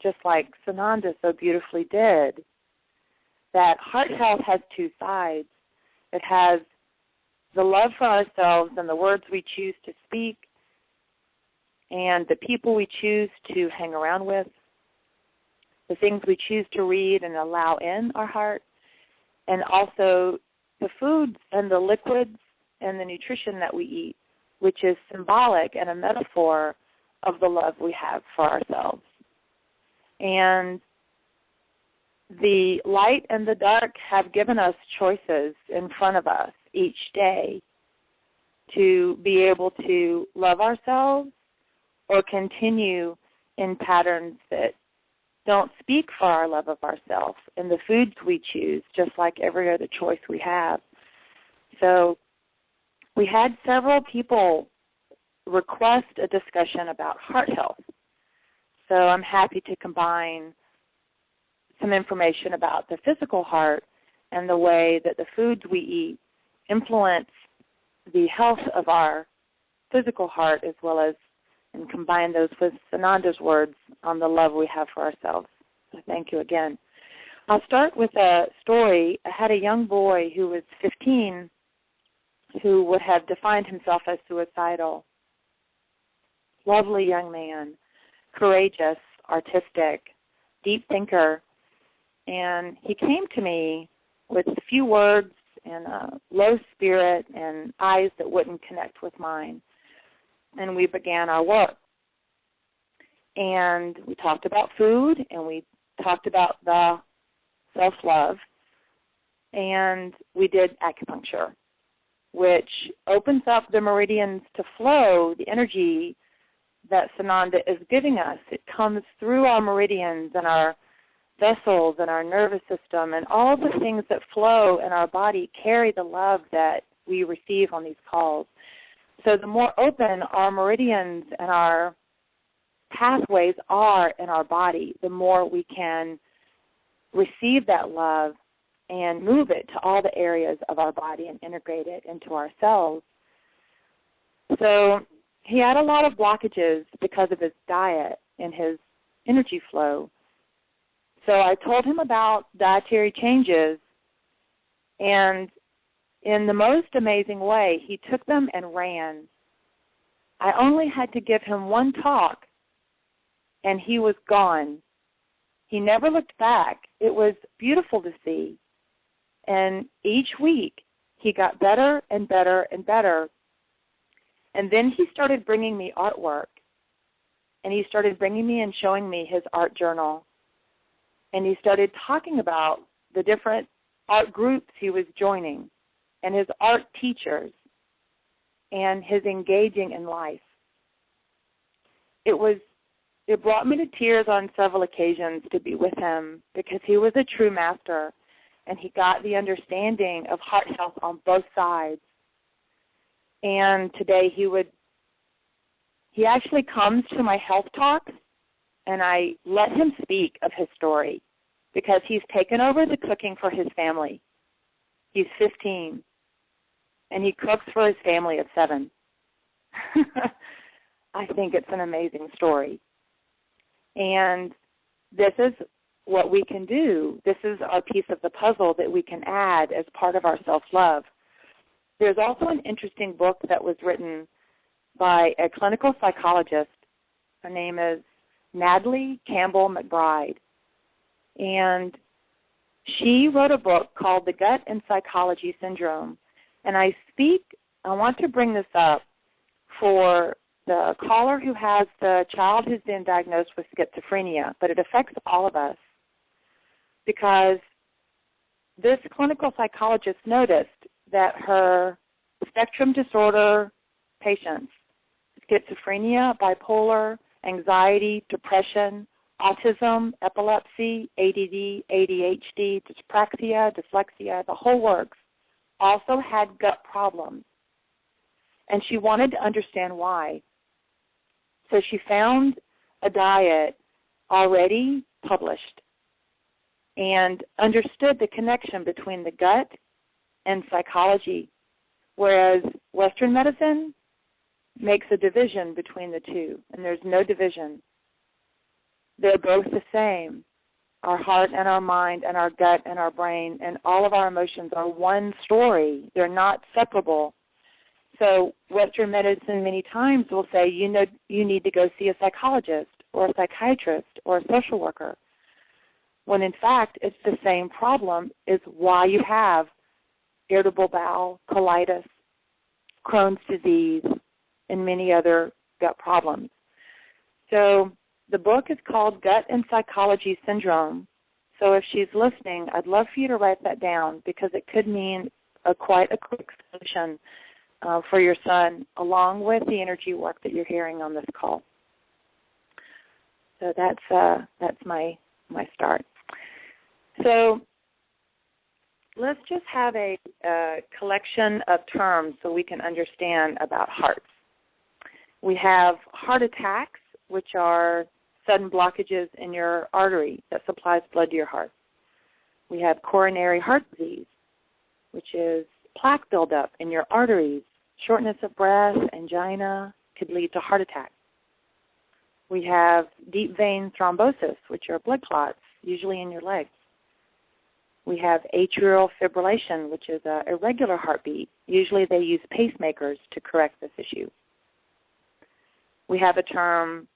just like Sananda so beautifully did. That heart health has two sides. It has the love for ourselves and the words we choose to speak and the people we choose to hang around with, the things we choose to read and allow in our heart, and also the foods and the liquids and the nutrition that we eat, which is symbolic and a metaphor of the love we have for ourselves. And the light and the dark have given us choices in front of us each day to be able to love ourselves or continue in patterns that don't speak for our love of ourselves and the foods we choose, just like every other choice we have. So we had several people request a discussion about heart health. So I'm happy to combine some information about the physical heart and the way that the foods we eat influence the health of our physical heart, as well as and combine those with Sananda's words on the love we have for ourselves. So thank you again. I'll start with a story. I had a young boy who was 15 who would have defined himself as suicidal. Lovely young man, courageous, artistic, deep thinker. And he came to me with few words and a low spirit and eyes that wouldn't connect with mine. And we began our work. And we talked about food, and we talked about the self-love, and we did acupuncture, which opens up the meridians to flow, the energy that Sananda is giving us. It comes through our meridians and our vessels and our nervous system, and all the things that flow in our body carry the love that we receive on these calls. So the more open our meridians and our pathways are in our body, the more we can receive that love and move it to all the areas of our body and integrate it into ourselves. So he had a lot of blockages because of his diet and his energy flow. So I told him about dietary changes, and in the most amazing way, he took them and ran. I only had to give him one talk, and he was gone. He never looked back. It was beautiful to see. And each week, he got better and better and better. And then he started bringing me artwork, and he started bringing me and showing me his art journal. And he started talking about the different art groups he was joining and his art teachers and his engaging in life. It brought me to tears on several occasions to be with him because he was a true master, and he got the understanding of heart health on both sides. And today he actually comes to my health talks, and I let him speak of his story because he's taken over the cooking for his family. He's 15, and he cooks for his family of 7. I think it's an amazing story. And this is what we can do. This is our piece of the puzzle that we can add as part of our self-love. There's also an interesting book that was written by a clinical psychologist. Her name is Natalie Campbell McBride. And she wrote a book called The Gut and Psychology Syndrome. And I want to bring this up for the caller who has the child who's been diagnosed with schizophrenia, but it affects all of us because this clinical psychologist noticed that her spectrum disorder patients, schizophrenia, bipolar, anxiety, depression, autism, epilepsy, ADD, ADHD, dyspraxia, dyslexia, the whole works, also had gut problems. And she wanted to understand why. So she found a diet already published and understood the connection between the gut and psychology, whereas Western medicine makes a division between the two, and there's no division. They're both the same. Our heart and our mind and our gut and our brain and all of our emotions are one story. They're not separable. So Western medicine many times will say, you need to go see a psychologist or a psychiatrist or a social worker, when in fact it's the same problem is why you have irritable bowel, colitis, Crohn's disease, and many other gut problems. So the book is called Gut and Psychology Syndrome. So if she's listening, I'd love for you to write that down because it could mean quite a quick solution for your son, along with the energy work that you're hearing on this call. So that's my start. So let's just have a collection of terms so we can understand about hearts. We have heart attacks, which are sudden blockages in your artery that supplies blood to your heart. We have coronary heart disease, which is plaque buildup in your arteries. Shortness of breath, angina could lead to heart attack. We have deep vein thrombosis, which are blood clots, usually in your legs. We have atrial fibrillation, which is an irregular heartbeat. Usually they use pacemakers to correct this issue. We have a term,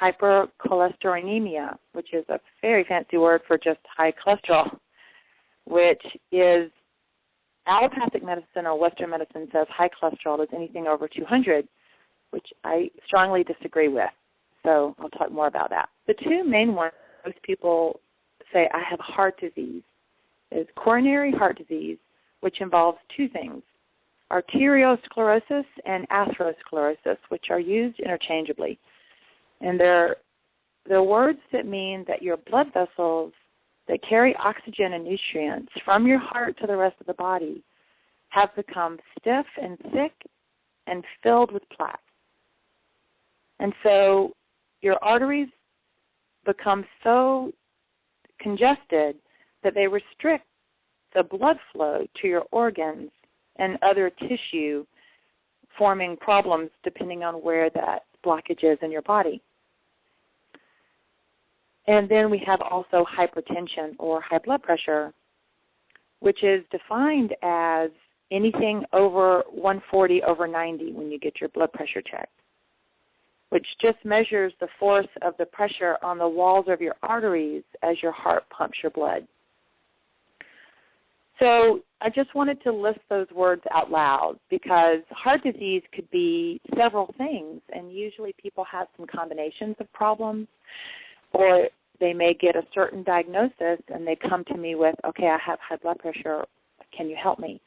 hypercholesterolemia, which is a very fancy word for just high cholesterol, which is allopathic medicine or Western medicine says high cholesterol is anything over 200, which I strongly disagree with. So I'll talk more about that. The two main ones most people say, I have heart disease, is coronary heart disease, which involves two things, arteriosclerosis and atherosclerosis, which are used interchangeably. And they're words that mean that your blood vessels that carry oxygen and nutrients from your heart to the rest of the body have become stiff and thick and filled with plaque. And so your arteries become so congested that they restrict the blood flow to your organs and other tissue, forming problems depending on where that blockage is in your body. And then we have also hypertension or high blood pressure, which is defined as anything over 140/90 when you get your blood pressure checked, which just measures the force of the pressure on the walls of your arteries as your heart pumps your blood. So I just wanted to list those words out loud because heart disease could be several things, and usually people have some combinations of problems, or they may get a certain diagnosis and they come to me with, okay, I have high blood pressure, can you help me?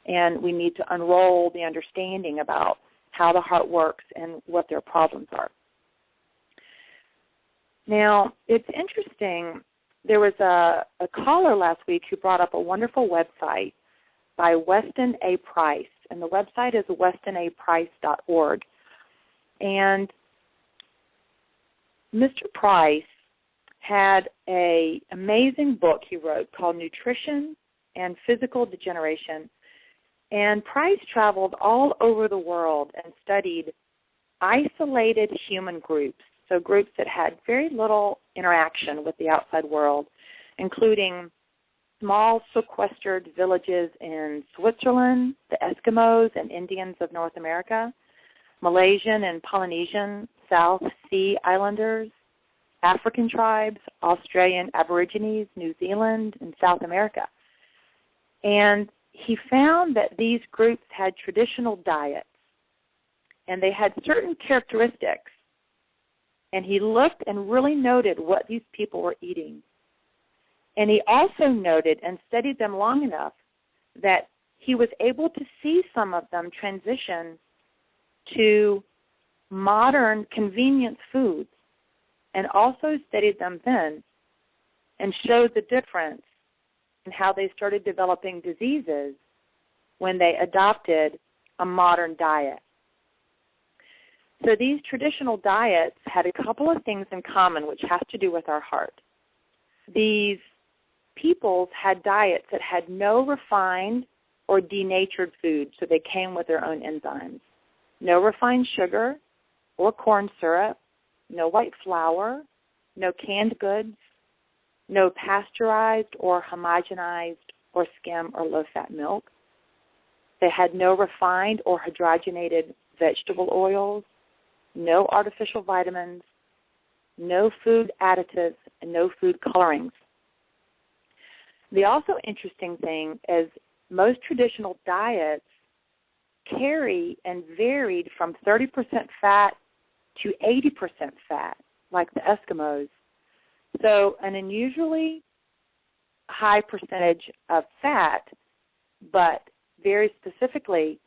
And we need to unroll the understanding about how the heart works and what their problems are. Now, it's interesting, there was a caller last week who brought up a wonderful website by Weston A. Price, and the website is westonaprice.org. And Mr. Price had an amazing book he wrote called Nutrition and Physical Degeneration. And Price traveled all over the world and studied isolated human groups, so groups that had very little interaction with the outside world, including small sequestered villages in Switzerland, the Eskimos and Indians of North America, Malaysian and Polynesian South Sea Islanders, African tribes, Australian Aborigines, New Zealand, and South America. And he found that these groups had traditional diets, and they had certain characteristics. And he looked and really noted what these people were eating. And he also noted and studied them long enough that he was able to see some of them transition to modern convenience foods, and also studied them then and showed the difference in how they started developing diseases when they adopted a modern diet. So these traditional diets had a couple of things in common, which has to do with our heart. These peoples had diets that had no refined or denatured food, so they came with their own enzymes. No refined sugar or corn syrup, no white flour, no canned goods, no pasteurized or homogenized or skim or low-fat milk. They had no refined or hydrogenated vegetable oils, no artificial vitamins, no food additives, and no food colorings. The also interesting thing is most traditional diets carry and varied from 30% fat to 80% fat, like the Eskimos. So an unusually high percentage of fat, but very specifically,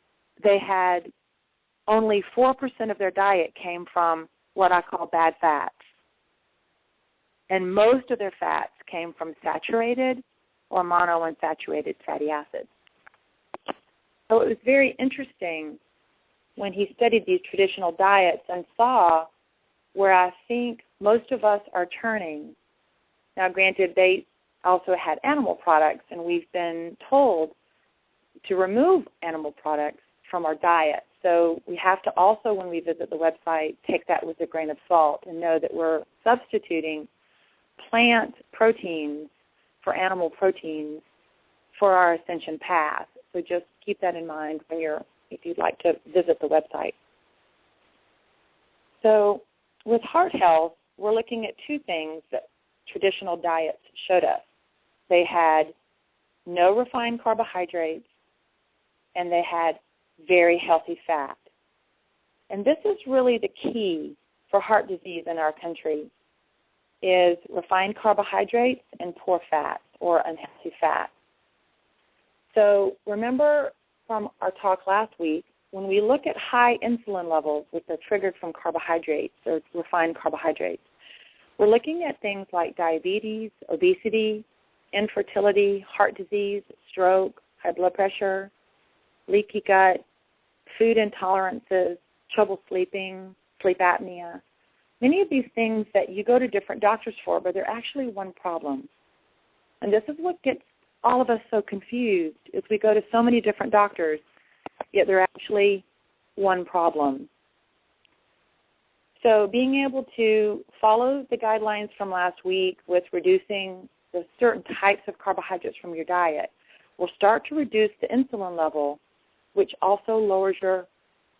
they had only 4% of their diet came from what I call bad fats. And most of their fats came from saturated or monounsaturated fatty acids. So it was very interesting when he studied these traditional diets and saw where I think most of us are turning. Now, granted, they also had animal products, and we've been told to remove animal products from our diet. So we have to also, when we visit the website, take that with a grain of salt and know that we're substituting plant proteins for animal proteins for our Ascension path. So just keep that in mind if you'd like to visit the website. So with heart health, we're looking at two things that traditional diets showed us. They had no refined carbohydrates, and they had very healthy fat. And this is really the key for heart disease in our country, is refined carbohydrates and poor fats or unhealthy fat. So remember from our talk last week, when we look at high insulin levels, which are triggered from carbohydrates or refined carbohydrates, we're looking at things like diabetes, obesity, infertility, heart disease, stroke, high blood pressure, leaky gut, food intolerances, trouble sleeping, sleep apnea. Many of these things that you go to different doctors for, but they're actually one problem. And this is what gets all of us so confused, is we go to so many different doctors, yet they're actually one problem. So being able to follow the guidelines from last week with reducing the certain types of carbohydrates from your diet will start to reduce the insulin level, which also lowers your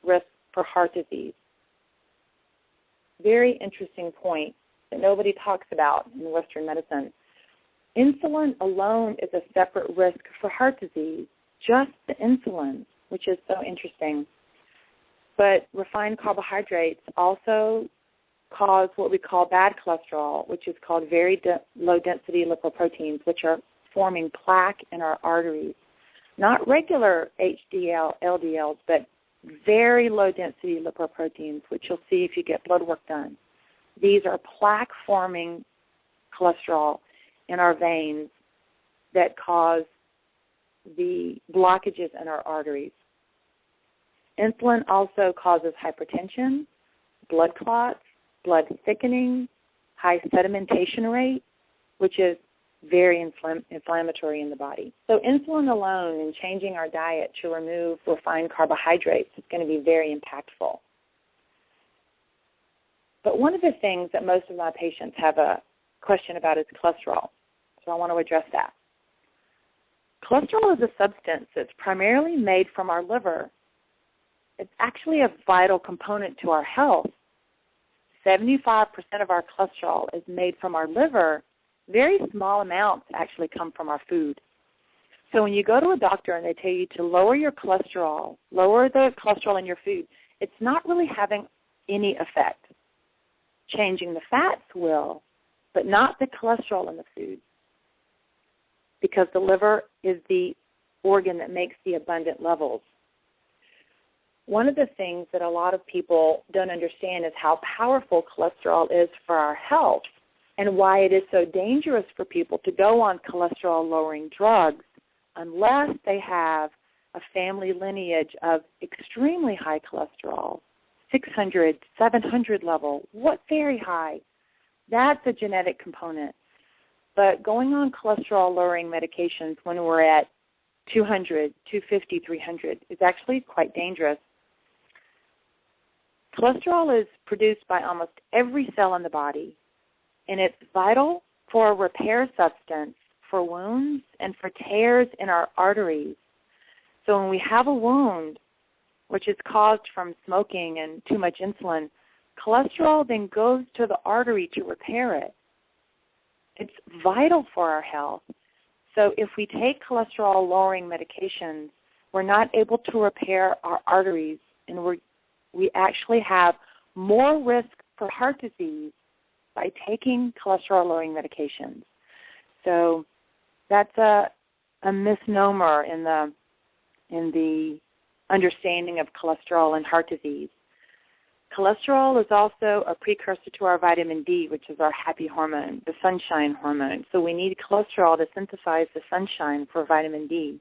risk for heart disease. Very interesting point that nobody talks about in Western medicine. Insulin alone is a separate risk for heart disease, just the insulin, which is so interesting. But refined carbohydrates also cause what we call bad cholesterol, which is called very low-density lipoproteins, which are forming plaque in our arteries. Not regular HDL, LDLs, but very low-density lipoproteins, which you'll see if you get blood work done. These are plaque-forming cholesterol in our veins that cause the blockages in our arteries. Insulin also causes hypertension, blood clots, blood thickening, high sedimentation rate, which is very inflammatory in the body. So insulin alone and changing our diet to remove refined carbohydrates is going to be very impactful. But one of the things that most of my patients have a question about is cholesterol. So I want to address that. Cholesterol is a substance that's primarily made from our liver. It's actually a vital component to our health. 75% of our cholesterol is made from our liver. Very small amounts actually come from our food. So when you go to a doctor and they tell you to lower your cholesterol, lower the cholesterol in your food, it's not really having any effect. Changing the fats will, but not the cholesterol in the food, because the liver is the organ that makes the abundant levels. One of the things that a lot of people don't understand is how powerful cholesterol is for our health and why it is so dangerous for people to go on cholesterol-lowering drugs unless they have a family lineage of extremely high cholesterol, 600, 700 level, very high. That's a genetic component. But going on cholesterol-lowering medications when we're at 200, 250, 300 is actually quite dangerous. Cholesterol is produced by almost every cell in the body, and it's vital for a repair substance for wounds and for tears in our arteries. So when we have a wound, which is caused from smoking and too much insulin, cholesterol then goes to the artery to repair it. It's vital for our health. So if we take cholesterol-lowering medications, we're not able to repair our arteries, and we actually have more risk for heart disease by taking cholesterol-lowering medications. So that's a misnomer in the understanding of cholesterol and heart disease. Cholesterol is also a precursor to our vitamin D, which is our happy hormone, the sunshine hormone. So we need cholesterol to synthesize the sunshine for vitamin D.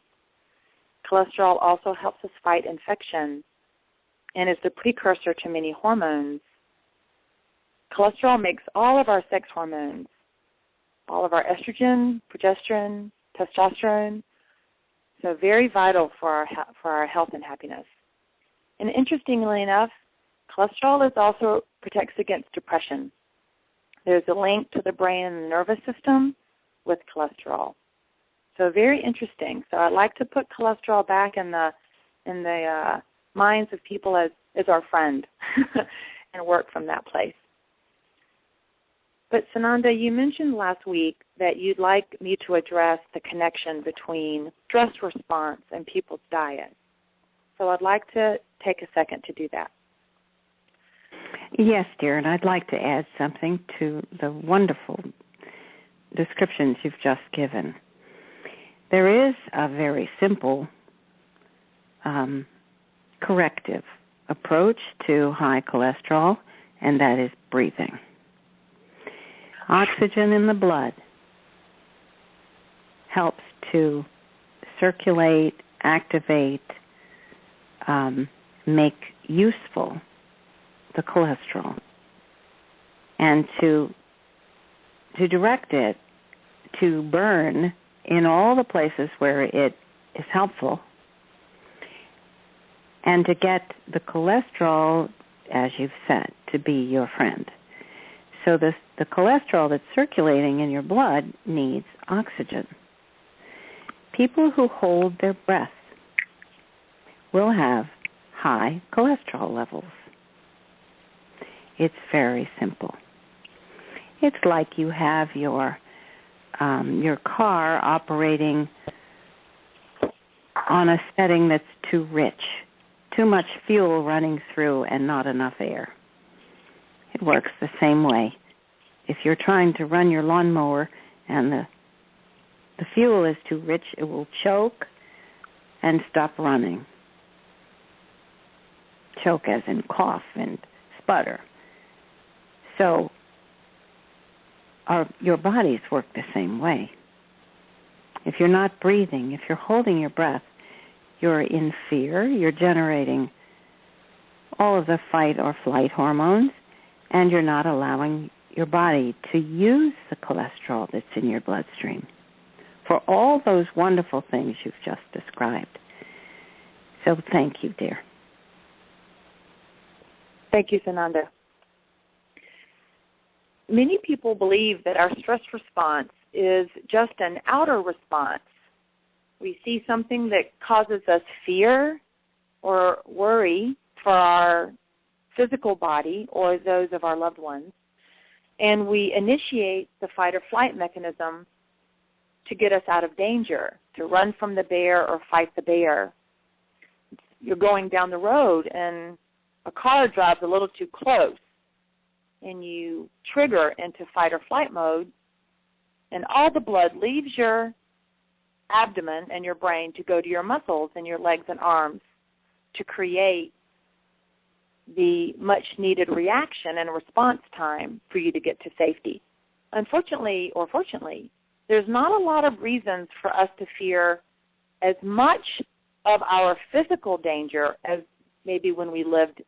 Cholesterol also helps us fight infection and is the precursor to many hormones. Cholesterol makes all of our sex hormones, all of our estrogen, progesterone, testosterone, so very vital for our health and happiness. And interestingly enough, cholesterol also protects against depression. There's a link to the brain and the nervous system with cholesterol. So very interesting. So I'd like to put cholesterol back in the minds of people as our friend and work from that place. But Sananda, you mentioned last week that you'd like me to address the connection between stress response and people's diet. So I'd like to take a second to do that. Yes, dear, and I'd like to add something to the wonderful descriptions you've just given. There is a very simple corrective approach to high cholesterol, and that is breathing. Oxygen in the blood helps to circulate, activate, make useful the cholesterol, and to direct it to burn in all the places where it is helpful, and to get the cholesterol, as you've said, to be your friend. So the cholesterol that's circulating in your blood needs oxygen. People who hold their breath will have high cholesterol levels. It's very simple. It's like you have your car operating on a setting that's too rich, too much fuel running through and not enough air. It works the same way. If you're trying to run your lawnmower and the fuel is too rich, it will choke and stop running. Choke as in cough and sputter. So your bodies work the same way. If you're not breathing, if you're holding your breath, you're in fear, you're generating all of the fight or flight hormones, and you're not allowing your body to use the cholesterol that's in your bloodstream for all those wonderful things you've just described. So thank you, dear. Thank you, Sananda. Many people believe that our stress response is just an outer response. We see something that causes us fear or worry for our physical body or those of our loved ones, and we initiate the fight or flight mechanism to get us out of danger, to run from the bear or fight the bear. You're going down the road and a car drives a little too close, and you trigger into fight or flight mode, and all the blood leaves your abdomen and your brain to go to your muscles and your legs and arms to create the much-needed reaction and response time for you to get to safety. Unfortunately, or fortunately, there's not a lot of reasons for us to fear as much of our physical danger as maybe when we lived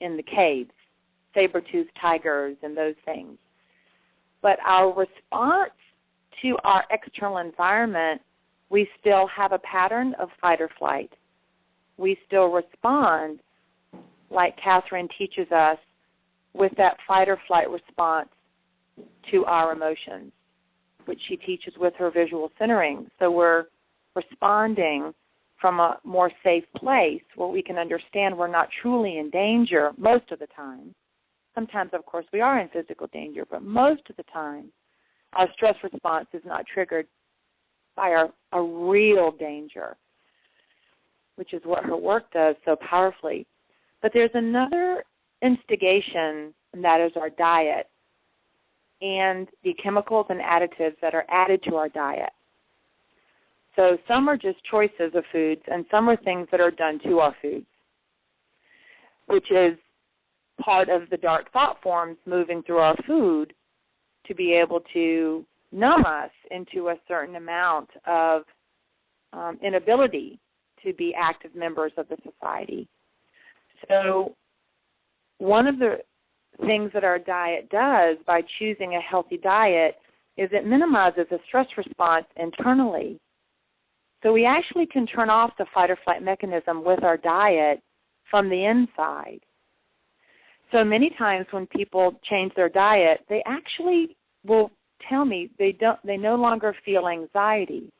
in the caves, saber-toothed tigers and those things. But our response to our external environment, we still have a pattern of fight or flight. We still respond, like Kathryn teaches us, with that fight or flight response to our emotions, which she teaches with her visual centering. So we're responding from a more safe place where we can understand we're not truly in danger most of the time. Sometimes, of course, we are in physical danger, but most of the time our stress response is not triggered by a real danger, which is what her work does so powerfully. But there's another instigation, and that is our diet and the chemicals and additives that are added to our diet. So some are just choices of foods, and some are things that are done to our foods, which is part of the dark thought forms moving through our food to be able to numb us into a certain amount of inability to be active members of the society. So one of the things that our diet does by choosing a healthy diet is it minimizes a stress response internally. So we actually can turn off the fight or flight mechanism with our diet from the inside. So many times when people change their diet, they actually will tell me they no longer feel anxiety.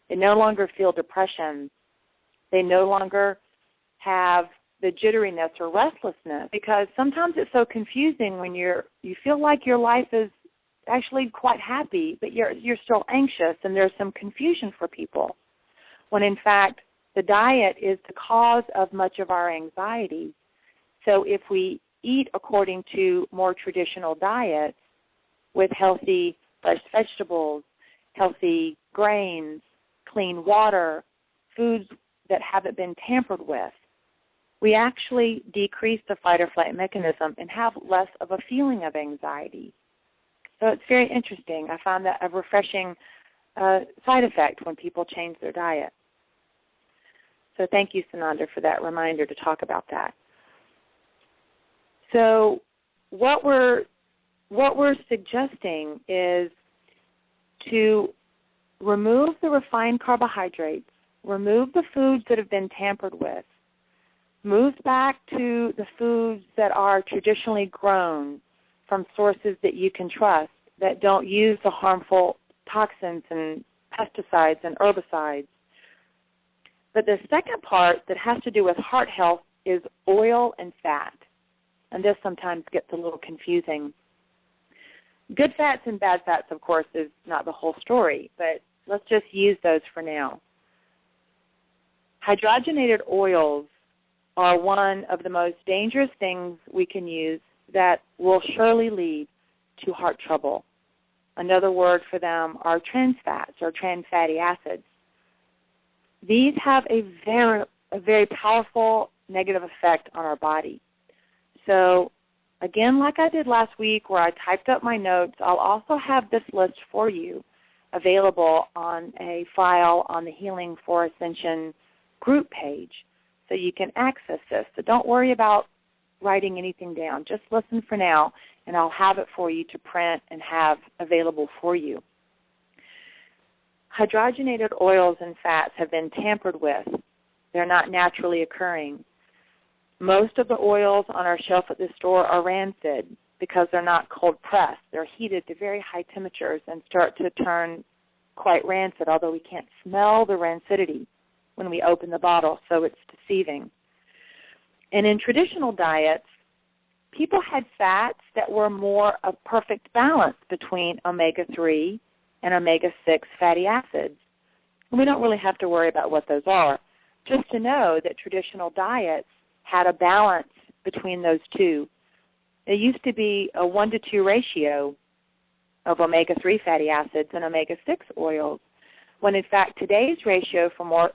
They no longer feel depression. They no longer have the jitteriness or restlessness, because sometimes it's so confusing when you feel like your life is actually quite happy, but you're still anxious, and there's some confusion for people, when in fact the diet is the cause of much of our anxiety. So if we eat according to more traditional diets with healthy fresh vegetables, healthy grains, clean water, foods that haven't been tampered with, we actually decrease the fight or flight mechanism and have less of a feeling of anxiety. So it's very interesting. I found that a refreshing side effect when people change their diet. So thank you, Sananda, for that reminder to talk about that. So what we're suggesting is to remove the refined carbohydrates, remove the foods that have been tampered with, move back to the foods that are traditionally grown from sources that you can trust, that don't use the harmful toxins and pesticides and herbicides. But the second part that has to do with heart health is oil and fat. And this sometimes gets a little confusing. Good fats and bad fats, of course, is not the whole story, but let's just use those for now. Hydrogenated oils are one of the most dangerous things we can use that will surely lead to heart trouble. Another word for them are trans fats or trans fatty acids. These have a very powerful negative effect on our body. So, again, like I did last week where I typed up my notes, I'll also have this list for you available on a file on the Healing for Ascension group page, so you can access this. So don't worry about writing anything down. Just listen for now, and I'll have it for you to print and have available for you. Hydrogenated oils and fats have been tampered with. They're not naturally occurring. Most of the oils on our shelf at the store are rancid because they're not cold pressed. They're heated to very high temperatures and start to turn quite rancid, although we can't smell the rancidity when we open the bottle, so it's deceiving. And in traditional diets, people had fats that were more a perfect balance between omega-3 and omega-6 fatty acids. And we don't really have to worry about what those are, just to know that traditional diets had a balance between those two. There used to be a 1-to-2 ratio of omega-3 fatty acids and omega-6 oils, when in fact today's ratio for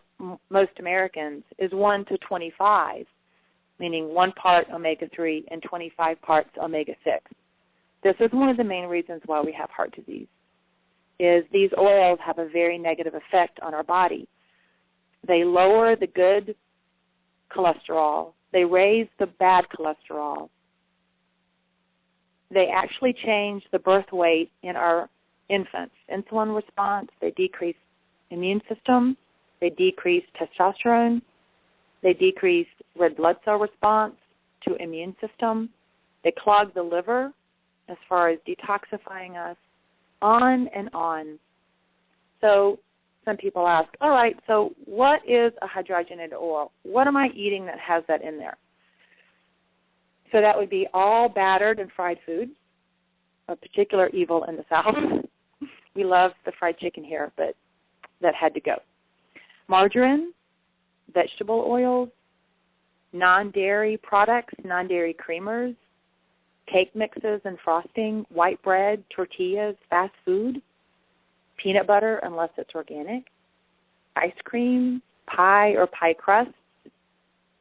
most Americans is 1 to 25, meaning 1 part omega-3 and 25 parts omega-6. This is one of the main reasons why we have heart disease, is these oils have a very negative effect on our body. They lower the good cholesterol. They raise the bad cholesterol. They actually change the birth weight in our infants' insulin response. They decrease immune system. They decrease testosterone. They decrease red blood cell response to immune system. They clog the liver as far as detoxifying us, on and on. So some people ask, all right, so what is a hydrogenated oil? What am I eating that has that in there? So that would be all battered and fried foods, a particular evil in the South. We love the fried chicken here, but that had to go. Margarine, vegetable oils, non-dairy products, non-dairy creamers, cake mixes and frosting, white bread, tortillas, fast food, peanut butter unless it's organic, ice cream, pie or pie crusts,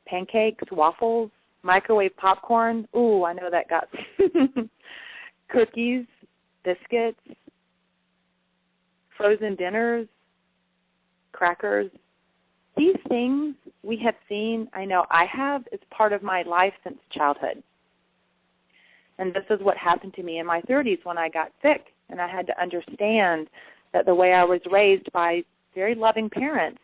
pancakes, waffles, microwave popcorn. Ooh, I know that got cookies, biscuits, frozen dinners, crackers. These things we have seen, I know I have, it's part of my life since childhood. And this is what happened to me in my 30s when I got sick, and I had to understand that the way I was raised by very loving parents,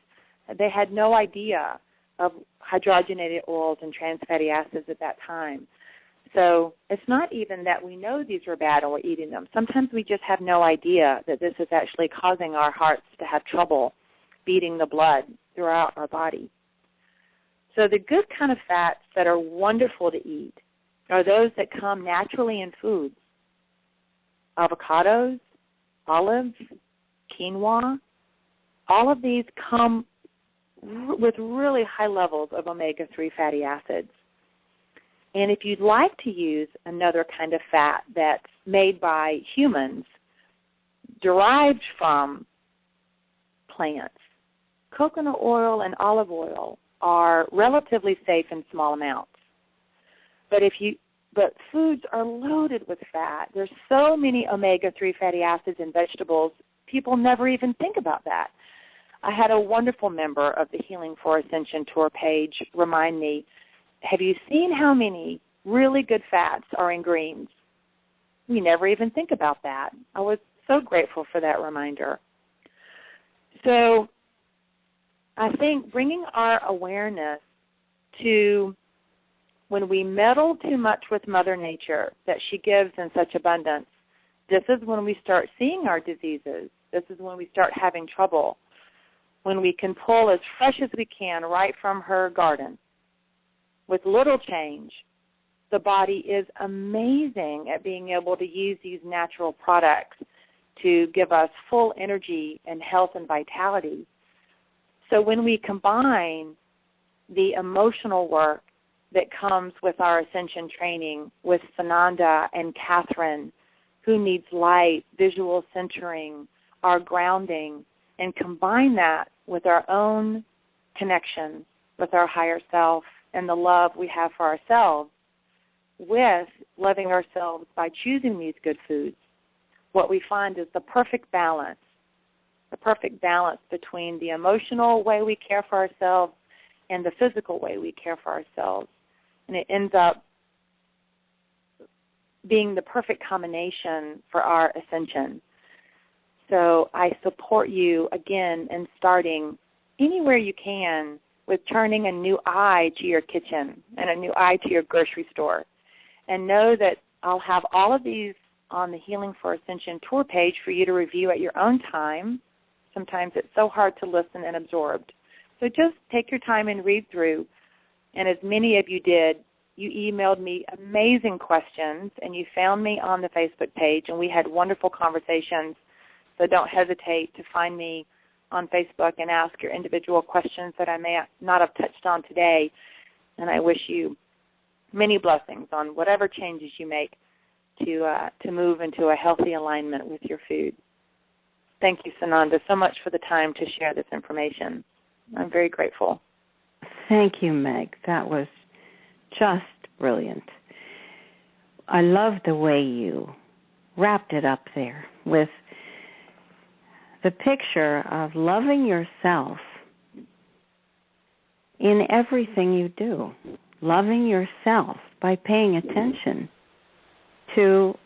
they had no idea of hydrogenated oils and trans fatty acids at that time. So it's not even that we know these are bad and we're eating them. Sometimes we just have no idea that this is actually causing our hearts to have trouble beating the blood throughout our body. So the good kind of fats that are wonderful to eat are those that come naturally in foods. Avocados, olives, quinoa, all of these come with really high levels of omega-3 fatty acids. And if you'd like to use another kind of fat that's made by humans, derived from plants, coconut oil and olive oil are relatively safe in small amounts. But foods are loaded with fat. There's so many omega-3 fatty acids in vegetables, people never even think about that. I had a wonderful member of the Healing for Ascension tour page remind me, have you seen how many really good fats are in greens? We never even think about that. I was so grateful for that reminder. So I think bringing our awareness to when we meddle too much with Mother Nature that she gives in such abundance, this is when we start seeing our diseases. This is when we start having trouble. When we can pull as fresh as we can right from her garden with little change, the body is amazing at being able to use these natural products to give us full energy and health and vitality. So when we combine the emotional work that comes with our Ascension training with Sananda and Kathryn, who needs light, visual centering, our grounding, and combine that with our own connection with our higher self and the love we have for ourselves, with loving ourselves by choosing these good foods, what we find is the perfect balance between the emotional way we care for ourselves and the physical way we care for ourselves. And it ends up being the perfect combination for our ascension. So I support you, again, in starting anywhere you can with turning a new eye to your kitchen and a new eye to your grocery store. And know that I'll have all of these on the Healing for Ascension tour page for you to review at your own time. Sometimes it's so hard to listen and absorb. So just take your time and read through. And as many of you did, you emailed me amazing questions, and you found me on the Facebook page, and we had wonderful conversations. So don't hesitate to find me on Facebook and ask your individual questions that I may not have touched on today. And I wish you many blessings on whatever changes you make to move into a healthy alignment with your food. Thank you, Sananda, so much for the time to share this information. I'm very grateful. Thank you, Meg. That was just brilliant. I love the way you wrapped it up there with the picture of loving yourself in everything you do, loving yourself by paying attention to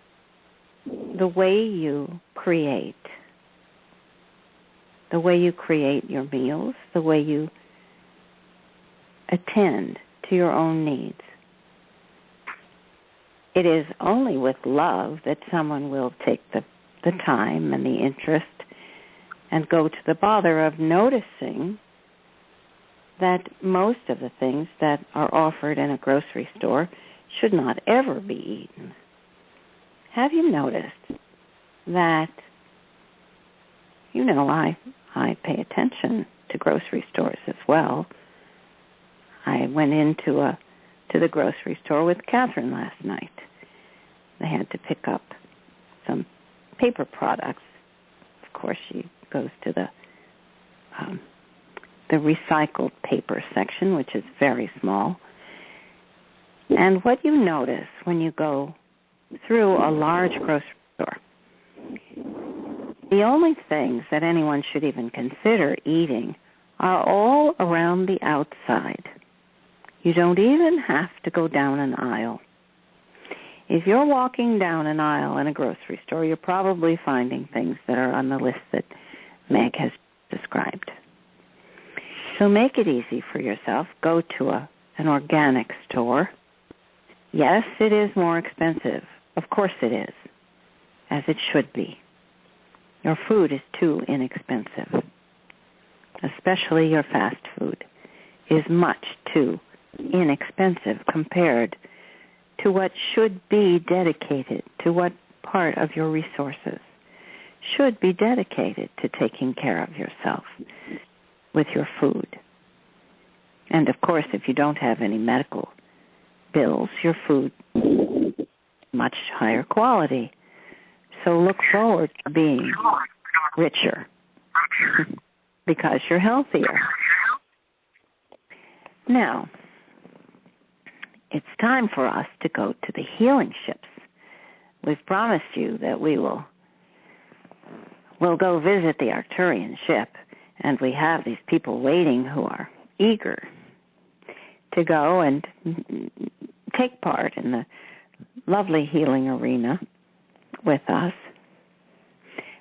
the way you create your meals, the way you attend to your own needs. It is only with love that someone will take the time and the interest and go to the bother of noticing that most of the things that are offered in a grocery store should not ever be eaten. Have you noticed that, I pay attention to grocery stores as well. I went to the grocery store with Kathryn last night. They had to pick up some paper products. Of course, she goes to the recycled paper section, which is very small. And what you notice when you go through a large grocery store, the only things that anyone should even consider eating are all around the outside. You don't even have to go down an aisle. If you're walking down an aisle in a grocery store, you're probably finding things that are on the list that Meg has described. So make it easy for yourself. Go to an organic store. Yes, it is more expensive. Of course it is, as it should be. Your food is too inexpensive, especially your fast food is much too inexpensive compared to what should be dedicated, to what part of your resources should be dedicated to taking care of yourself with your food. And of course, if you don't have any medical bills, your food is much higher quality. So look forward to being richer because you're healthier. Now, it's time for us to go to the healing ships. We've promised you that we'll go visit the Arcturian ship, and we have these people waiting who are eager to go and take part in the lovely healing arena with us.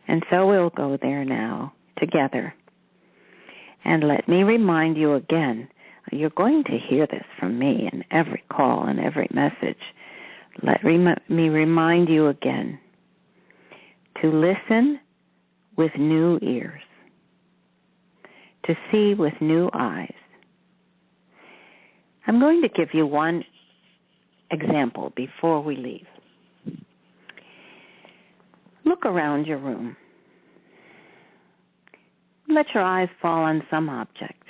And so we'll go there now together. And let me remind you again, you're going to hear this from me in every call and every message. Let me remind you again to listen with new ears, to see with new eyes. I'm going to give you one example before we leave. Look around your room. Let your eyes fall on some object.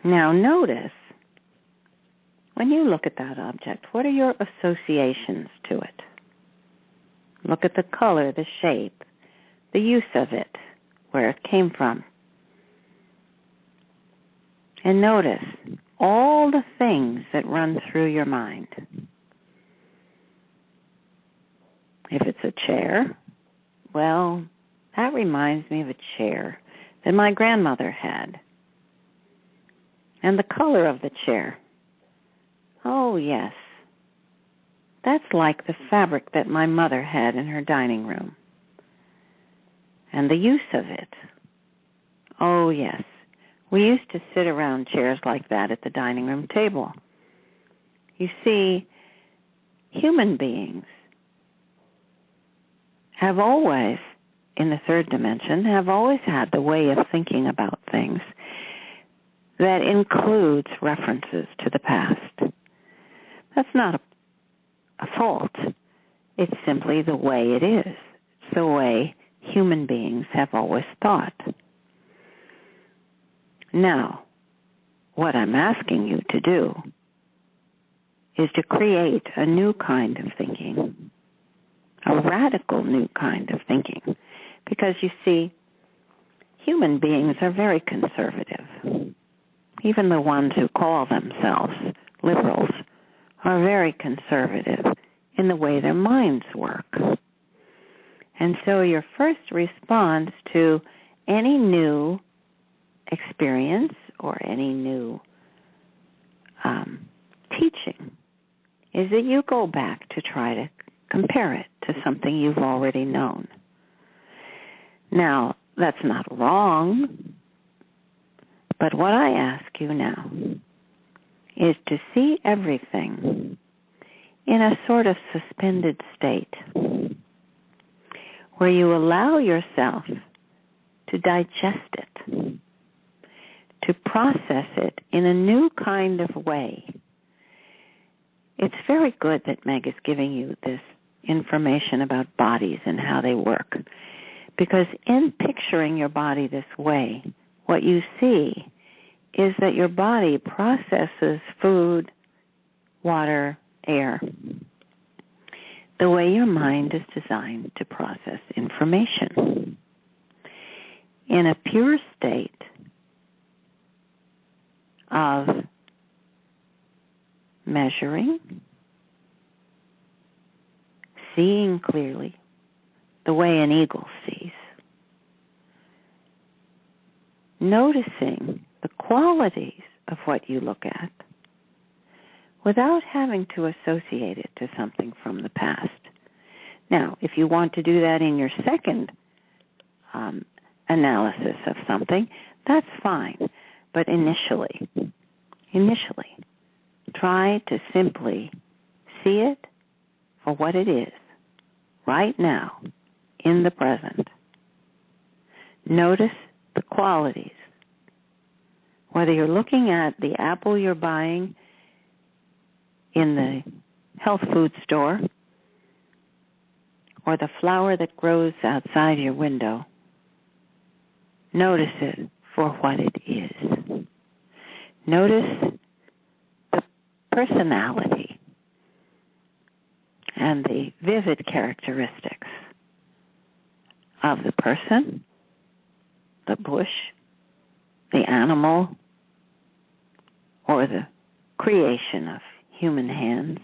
Now notice, when you look at that object, what are your associations to it? Look at the color, the shape, the use of it, where it came from. And notice all the things that run through your mind. If it's a chair, well, that reminds me of a chair that my grandmother had. And the color of the chair. Oh, yes. That's like the fabric that my mother had in her dining room. And the use of it. Oh, yes. We used to sit around chairs like that at the dining room table. You see, human beings have always, in the third dimension, have always had the way of thinking about things that includes references to the past. That's not a fault. It's simply the way it is. It's the way human beings have always thought. Now, what I'm asking you to do is to create a new kind of thinking, a radical new kind of thinking Because you see, human beings are very conservative. Even the ones who call themselves liberals are very conservative in the way their minds work. And so your first response to any new experience or any new teaching is that you go back to try to compare it to something you've already known. Now, that's not wrong, but what I ask you now is to see everything in a sort of suspended state where you allow yourself to digest it, to process it in a new kind of way. It's very good that Meg is giving you this information about bodies and how they work, because in picturing your body this way, what you see is that your body processes food, water, air, the way your mind is designed to process information. In a pure state of measuring, seeing clearly, the way an eagle sees, noticing the qualities of what you look at without having to associate it to something from the past. Now, if you want to do that in your second analysis of something, that's fine. But initially, try to simply see it for what it is, right now, in the present. Notice the qualities. Whether you're looking at the apple you're buying in the health food store or the flower that grows outside your window, notice it for what it is. Notice the personality and the vivid characteristics of the person, the bush, the animal, or the creation of human hands.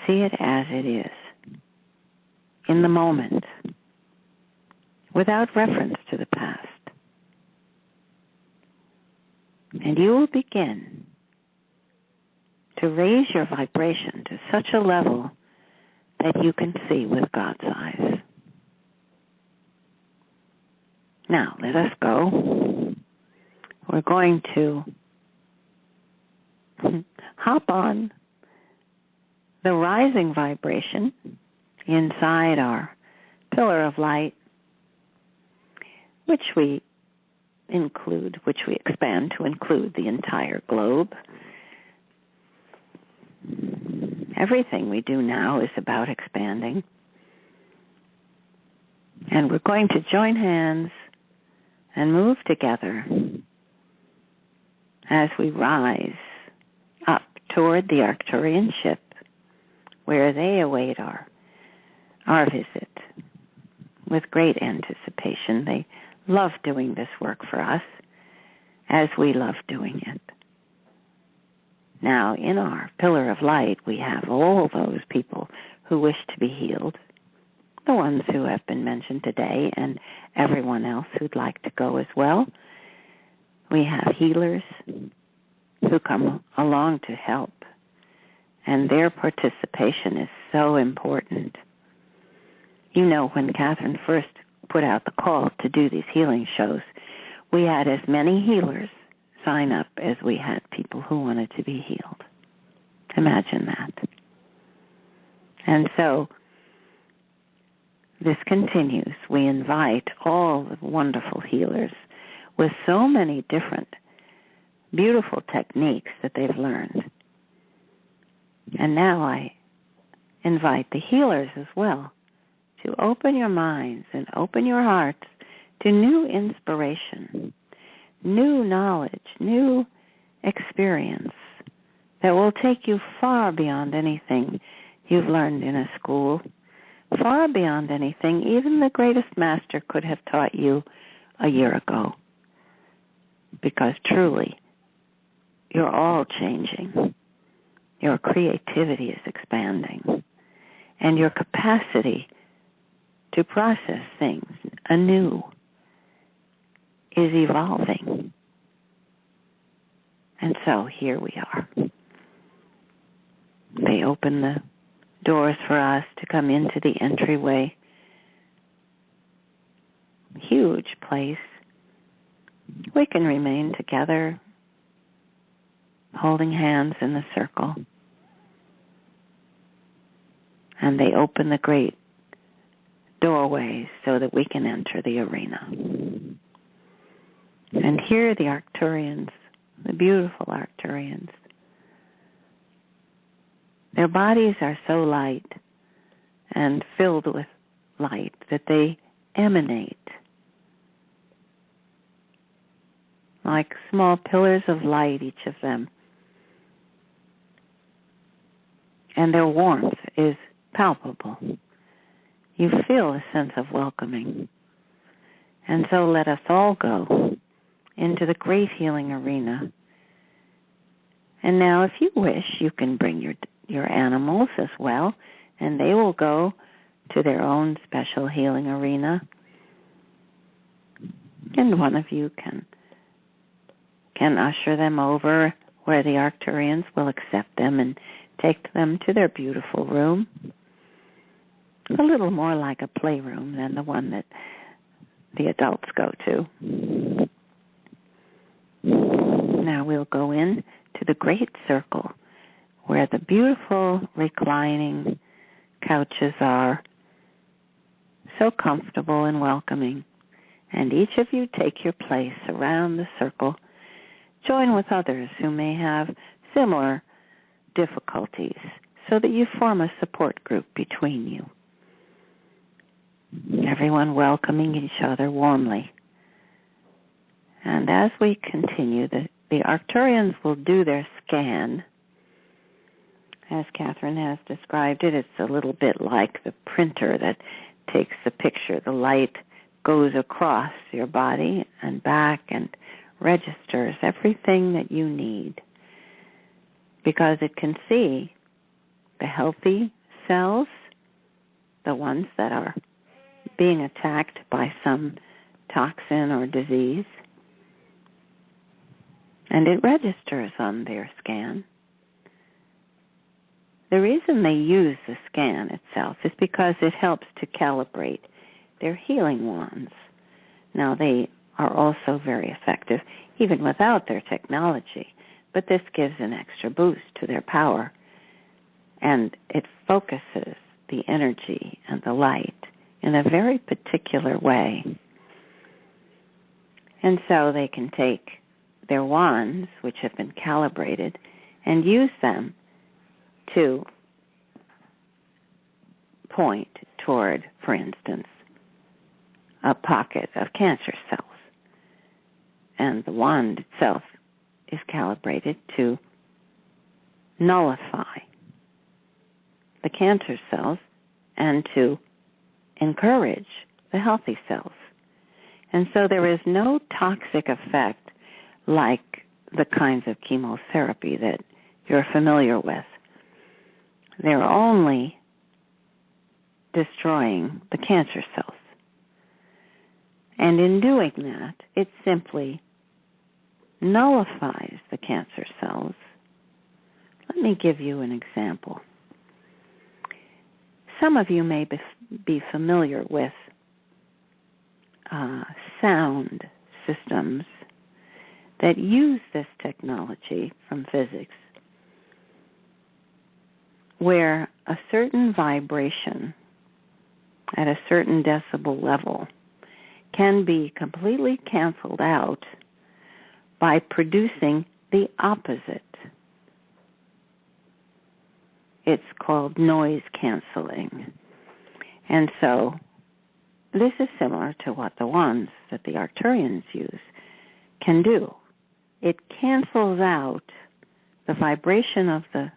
See it as it is, in the moment, without reference to the past. And you will begin to raise your vibration to such a level that you can see with God's eyes. Now, let us go. We're going to hop on the rising vibration inside our pillar of light, which we expand to include the entire globe. Everything we do now is about expanding. And we're going to join hands and move together as we rise up toward the Arcturian ship, where they await our visit with great anticipation. They love doing this work for us as we love doing it. Now, in our pillar of light, we have all those people who wish to be healed, the ones who have been mentioned today, and everyone else who'd like to go as well. We have healers who come along to help, and their participation is so important. You know, when Kathryn first put out the call to do these healing shows, we had as many healers sign up as we had people who wanted to be healed. Imagine that. And so this continues. We invite all the wonderful healers with so many different beautiful techniques that they've learned. And now I invite the healers as well to open your minds and open your hearts to new inspiration, new knowledge, new experience that will take you far beyond anything you've learned in a school far beyond anything even the greatest master could have taught you a year ago. Because truly, you're all changing. Your creativity is expanding. And your capacity to process things anew is evolving. And so here we are. They open the doors for us to come into the entryway. Huge place. We can remain together, holding hands in the circle. And they open the great doorways so that we can enter the arena. And here the Arcturians, the beautiful Arcturians, their bodies are so light and filled with light that they emanate like small pillars of light, each of them. And their warmth is palpable. You feel a sense of welcoming. And so let us all go into the great healing arena. And now, if you wish, you can bring your animals as well, and they will go to their own special healing arena. And one of you can usher them over where the Arcturians will accept them and take them to their beautiful room. A little more like a playroom than the one that the adults go to. Now we'll go in to the great circle where the beautiful reclining couches are, so comfortable and welcoming. And each of you take your place around the circle. Join with others who may have similar difficulties so that you form a support group between you. Everyone welcoming each other warmly. And as we continue, the Arcturians will do their scan. As Kathryn has described it, it's a little bit like the printer that takes the picture. The light goes across your body and back and registers everything that you need, because it can see the healthy cells, the ones that are being attacked by some toxin or disease, and it registers on their scan. The reason they use the scan itself is because it helps to calibrate their healing wands. Now, they are also very effective, even without their technology, but this gives an extra boost to their power, and it focuses the energy and the light in a very particular way. And so they can take their wands, which have been calibrated, and use them to point toward, for instance, a pocket of cancer cells. And the wand itself is calibrated to nullify the cancer cells and to encourage the healthy cells. And so there is no toxic effect like the kinds of chemotherapy that you're familiar with. They're only destroying the cancer cells. And in doing that, it simply nullifies the cancer cells. Let me give you an example. Some of you may be familiar with sound systems that use this technology from physics, where a certain vibration at a certain decibel level can be completely canceled out by producing the opposite. It's called noise canceling. And so this is similar to what the wands that the Arcturians use can do. It cancels out the vibration of the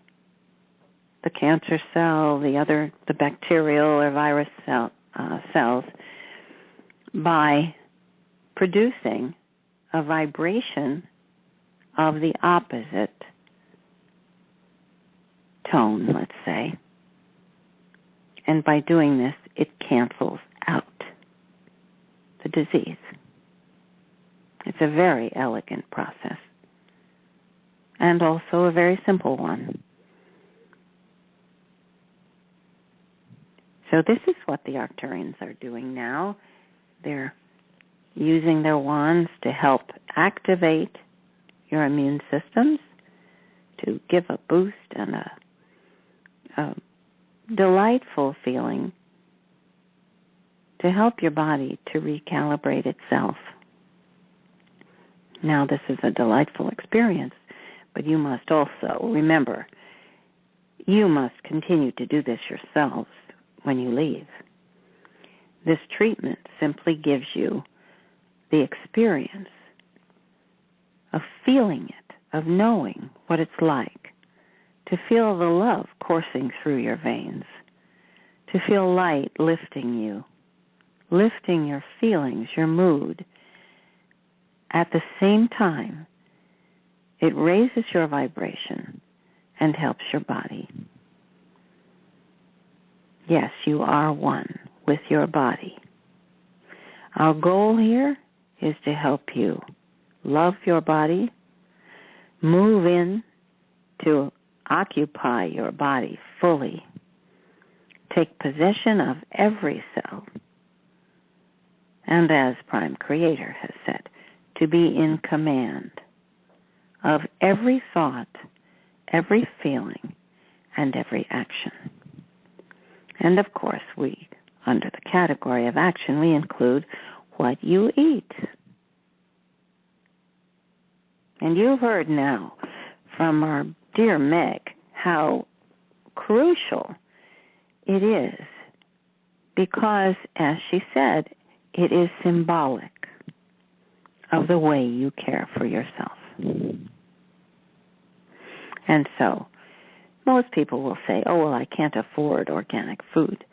the cancer cell, the bacterial or virus cells, by producing a vibration of the opposite tone, let's say. And by doing this, it cancels out the disease. It's a very elegant process, and also a very simple one. So this is what the Arcturians are doing now. They're using their wands to help activate your immune systems, to give a boost and a delightful feeling, to help your body to recalibrate itself. Now, this is a delightful experience, but you must also remember, you must continue to do this yourselves when you leave. This treatment simply gives you the experience of feeling it, of knowing what it's like, to feel the love coursing through your veins, to feel light lifting you, lifting your feelings, your mood. At the same time, it raises your vibration and helps your body. Yes, you are one with your body. Our goal here is to help you love your body, move in to occupy your body fully, take possession of every cell, and as Prime Creator has said, to be in command of every thought, every feeling, and every action. And of course, under the category of action, we include what you eat. And you've heard now from our dear Meg how crucial it is, because, as she said, it is symbolic of the way you care for yourself. And so, most people will say, oh, well, I can't afford organic food.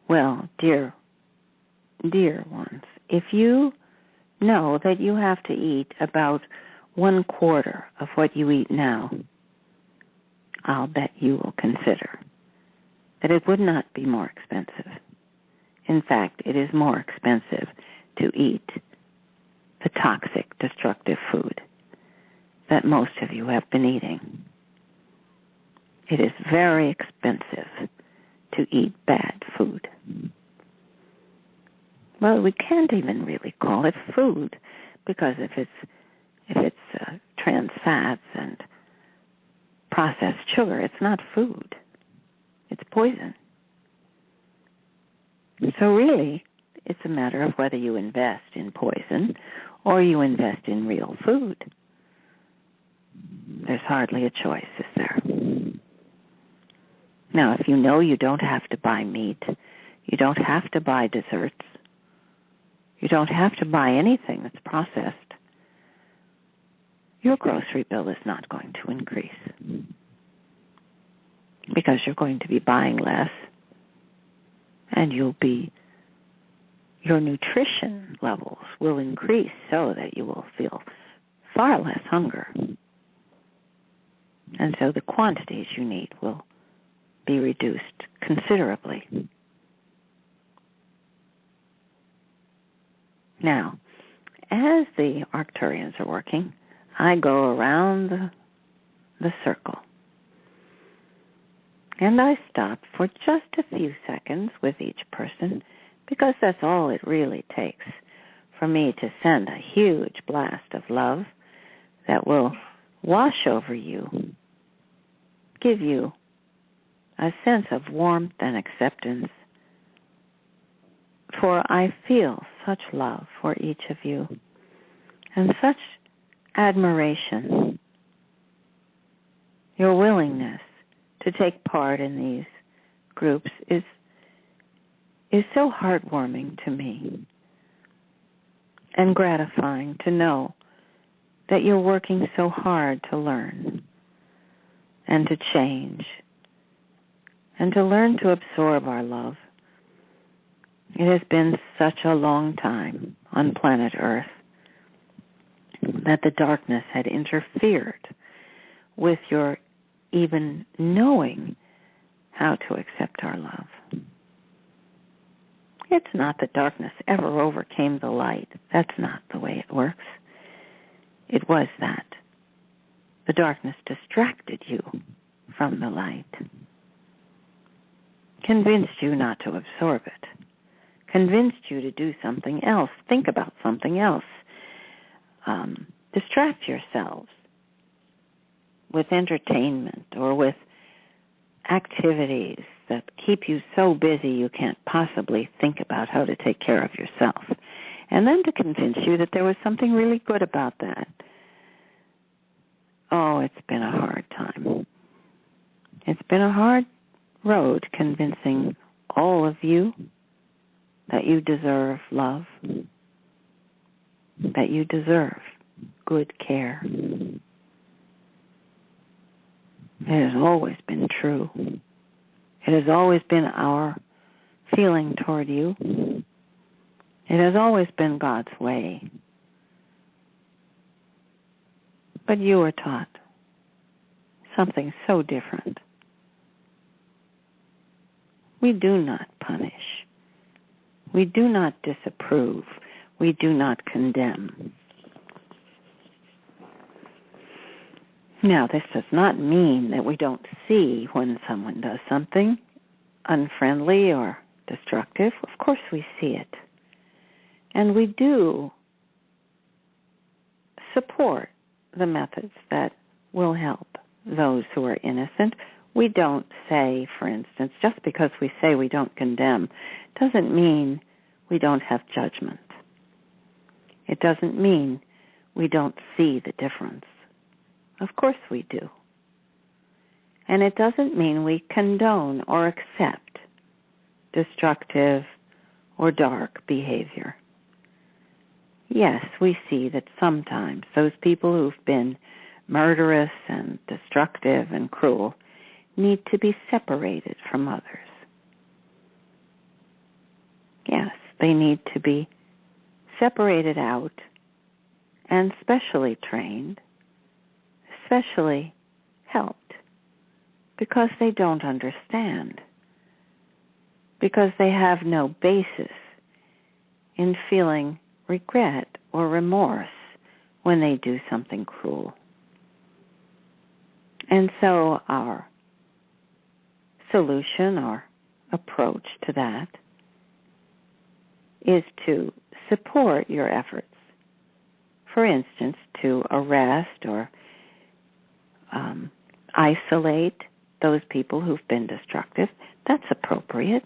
Well, dear ones, if you know that you have to eat about 1/4 of what you eat now, I'll bet you will consider that it would not be more expensive. In fact, it is more expensive to eat the toxic, destructive food that most of you have been eating. It is very expensive to eat bad food. Well, we can't even really call it food, because if it's trans fats and processed sugar, it's not food. It's poison. So really, it's a matter of whether you invest in poison or you invest in real food. There's hardly a choice, is there? Now, if you know you don't have to buy meat, you don't have to buy desserts, you don't have to buy anything that's processed, your grocery bill is not going to increase, because you're going to be buying less, and your nutrition levels will increase so that you will feel far less hunger. And so the quantities you need will be reduced considerably. Now, as the Arcturians are working, I go around the circle. And I stop for just a few seconds with each person, because that's all it really takes for me to send a huge blast of love that will wash over you, give you a sense of warmth and acceptance, for I feel such love for each of you and such admiration. Your willingness to take part in these groups is so heartwarming to me, and gratifying to know that you're working so hard to learn and to change and to learn to absorb our love. It has been such a long time on planet Earth that the darkness had interfered with your even knowing how to accept our love. It's not that darkness ever overcame the light. That's not the way it works. It was that the darkness distracted you from the light, convinced you not to absorb it, convinced you to do something else, think about something else, distract yourselves with entertainment or with activities that keep you so busy you can't possibly think about how to take care of yourself. And then to convince you that there was something really good about that. Oh, it's been a hard time. It's been a hard road convincing all of you that you deserve love, that you deserve good care. It has always been true. It has always been our feeling toward you. It has always been God's way. But you were taught something so different. We do not punish. We do not disapprove. We do not condemn. Now, this does not mean that we don't see when someone does something unfriendly or destructive. Of course we see it. And we do support the methods that will help those who are innocent. We don't say, for instance, just because we say we don't condemn, doesn't mean we don't have judgment. It doesn't mean we don't see the difference. Of course we do. And it doesn't mean we condone or accept destructive or dark behavior. Yes, we see that sometimes those people who've been murderous and destructive and cruel need to be separated from others. Yes, they need to be separated out and specially trained, especially helped, because they don't understand, because they have no basis in feeling regret or remorse when they do something cruel. And so our solution or approach to that is to support your efforts. For instance, to arrest or isolate those people who've been destructive. That's appropriate.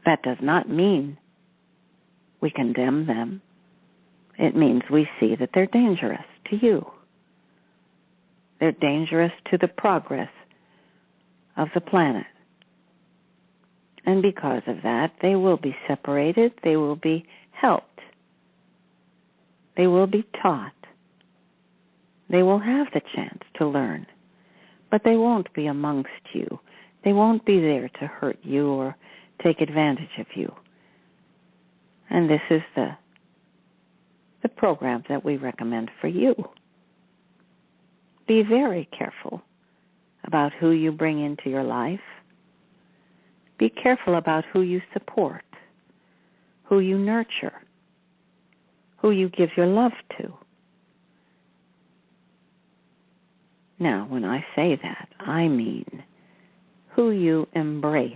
That does not mean we condemn them. It means we see that they're dangerous to you. They're dangerous to the progress of the planet. And because of that, they will be separated, they will be helped, they will be taught. They will have the chance to learn, but they won't be amongst you. They won't be there to hurt you or take advantage of you. And this is the program that we recommend for you. Be very careful about who you bring into your life. Be careful about who you support, who you nurture, who you give your love to. Now, when I say that, I mean who you embrace,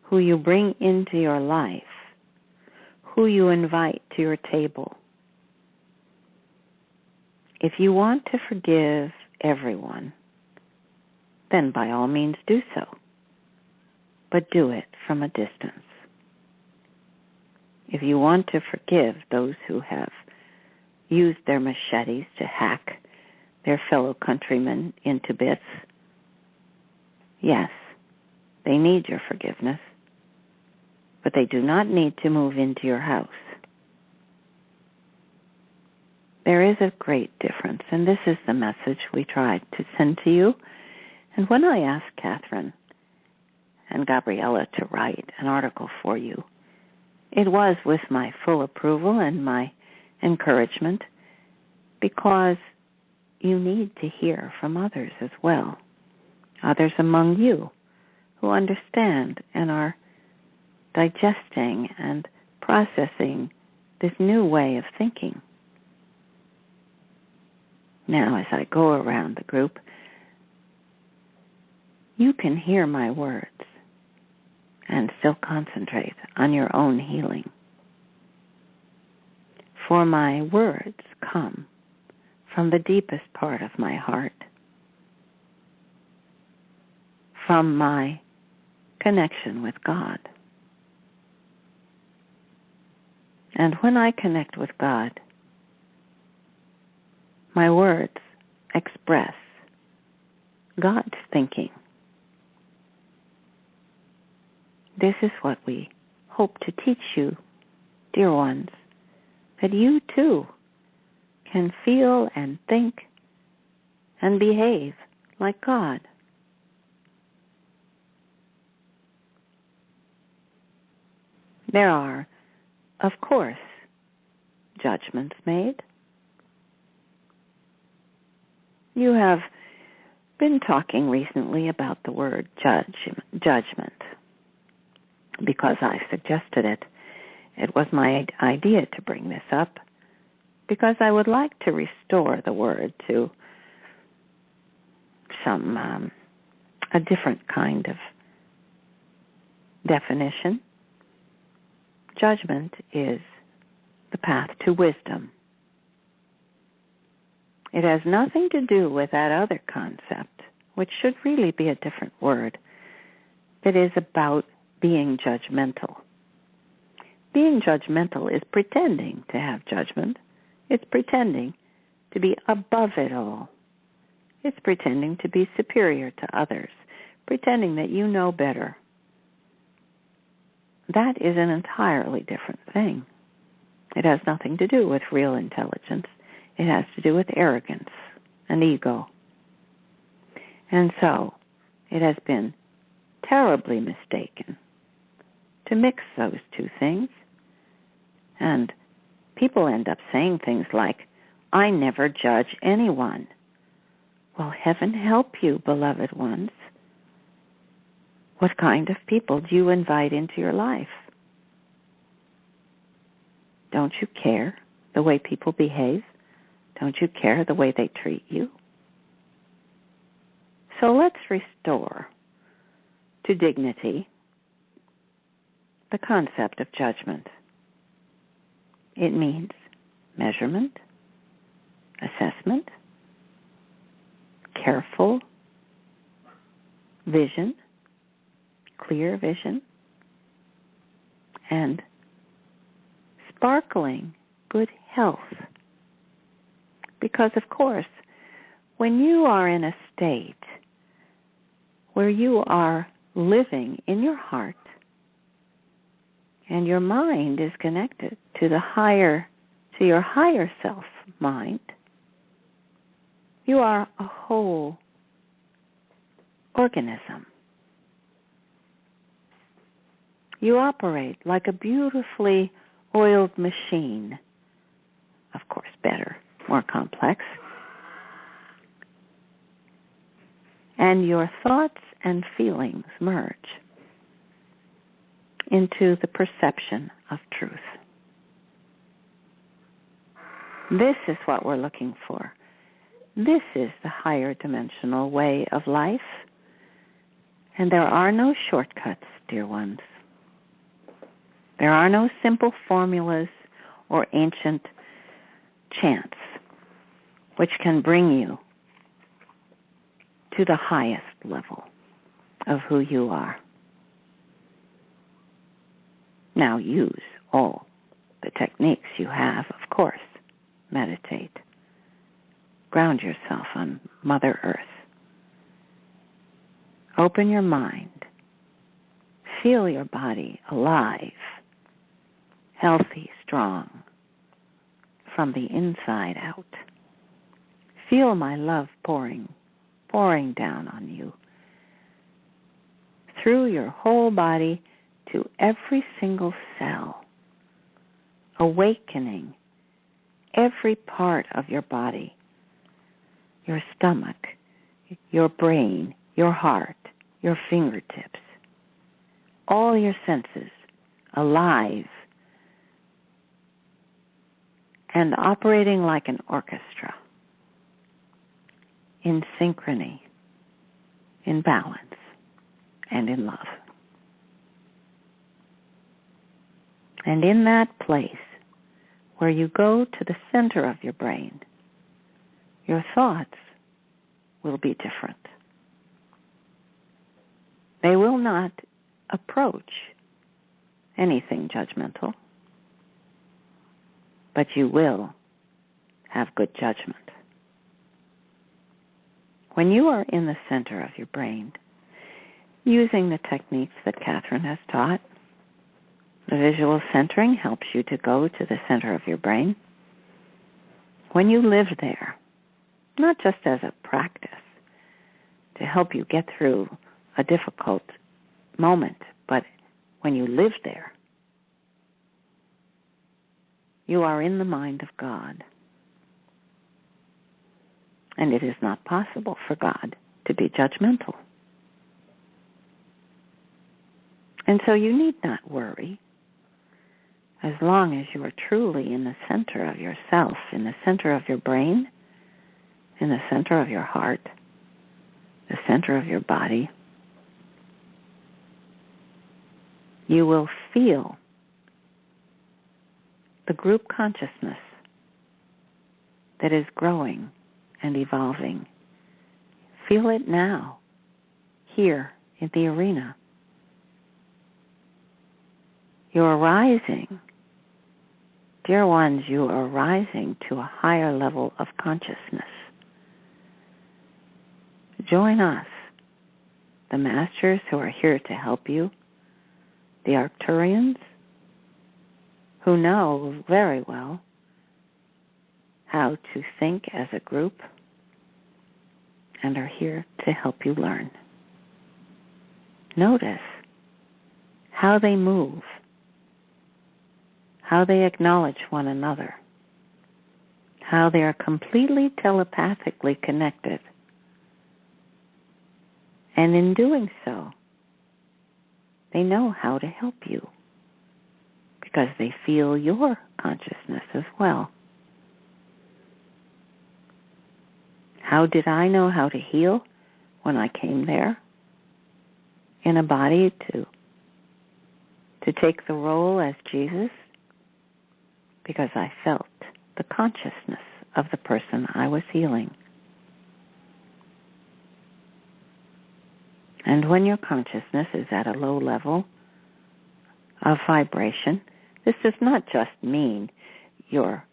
who you bring into your life, who you invite to your table. If you want to forgive everyone, then by all means do so, but do it from a distance. If you want to forgive those who have used their machetes to hack their fellow countrymen into bits, yes, they need your forgiveness, but they do not need to move into your house. There is a great difference, and this is the message we tried to send to you, And when I asked Kathryn and Gabriella to write an article for you, it was with my full approval and my encouragement, because you need to hear from others as well, others among you who understand and are digesting and processing this new way of thinking. Now, as I go around the group, you can hear my words and still concentrate on your own healing. For my words come from the deepest part of my heart, from my connection with God. And when I connect with God, my words express God's thinking. This is what we hope to teach you, dear ones, that you too can feel and think and behave like God. There are, of course, judgments made. You have been talking recently about the word judgment. Because I suggested it, it was my idea to bring this up, because I would like to restore the word to a different kind of definition. Judgment is the path to wisdom. It has nothing to do with that other concept, which should really be a different word, that is about being judgmental. Being judgmental is pretending to have judgment. It's pretending to be above it all. It's pretending to be superior to others, pretending that you know better. That is an entirely different thing. It has nothing to do with real intelligence. It has to do with arrogance and ego. And so, it has been terribly mistaken to mix those two things. And people end up saying things like, I never judge anyone. Well, heaven help you, beloved ones. What kind of people do you invite into your life? Don't you care the way people behave? Don't you care the way they treat you? So let's restore to dignity the concept of judgment. It means measurement, assessment, careful vision, clear vision, and sparkling good health. Because, of course, when you are in a state where you are living in your heart and your mind is connected to your higher self mind, you are a whole organism. You operate like a beautifully oiled machine, of course better, more complex. And your thoughts and feelings merge into the perception of truth. This is what we're looking for. This is the higher dimensional way of life. And there are no shortcuts, dear ones. There are no simple formulas or ancient chants which can bring you to the highest level of who you are. Now use all the techniques you have, of course. Meditate. Ground yourself on Mother Earth. Open your mind. Feel your body alive, healthy, strong, from the inside out. Feel my love pouring pouring down on you through your whole body to every single cell, awakening every part of your body, your stomach, your brain, your heart, your fingertips, all your senses alive and operating like an orchestra, in synchrony, in balance, and in love. And in that place where you go to the center of your brain, your thoughts will be different. They will not approach anything judgmental, but you will have good judgment. When you are in the center of your brain, using the techniques that Kathryn has taught, the visual centering helps you to go to the center of your brain. When you live there, not just as a practice to help you get through a difficult moment, but when you live there, you are in the mind of God. And it is not possible for God to be judgmental. And so you need not worry as long as you are truly in the center of yourself, in the center of your brain, in the center of your heart, the center of your body. You will feel the group consciousness that is growing and evolving. Feel it now, here in the arena. You're rising. Dear ones, you are rising to a higher level of consciousness. Join us, the masters who are here to help you, the Arcturians, who know very well how to think as a group and are here to help you learn. Notice how they move, how they acknowledge one another, how they are completely telepathically connected. And in doing so, they know how to help you because they feel your consciousness as well. How did I know how to heal when I came there in a body to take the role as Jesus? Because I felt the consciousness of the person I was healing. And when your consciousness is at a low level of vibration, this does not just mean you're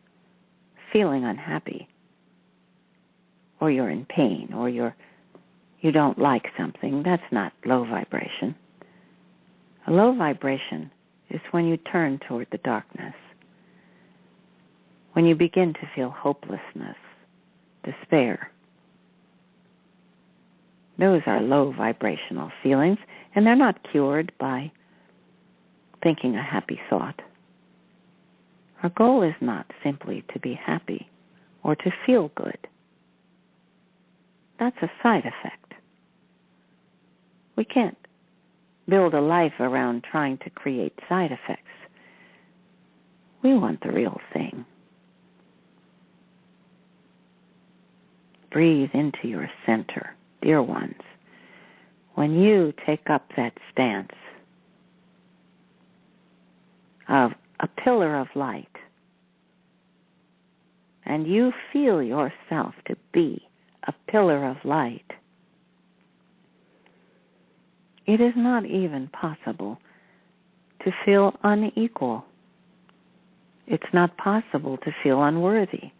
feeling unhappy, or you're in pain, or you don't like something. That's not low vibration. A low vibration is when you turn toward the darkness, when you begin to feel hopelessness, despair. Those are low vibrational feelings, and they're not cured by thinking a happy thought. Our goal is not simply to be happy or to feel good. That's a side effect. We can't build a life around trying to create side effects. We want the real thing. Breathe into your center, dear ones. When you take up that stance of a pillar of light, and you feel yourself to be a pillar of light, it is not even possible to feel unequal. It's not possible to feel unworthy.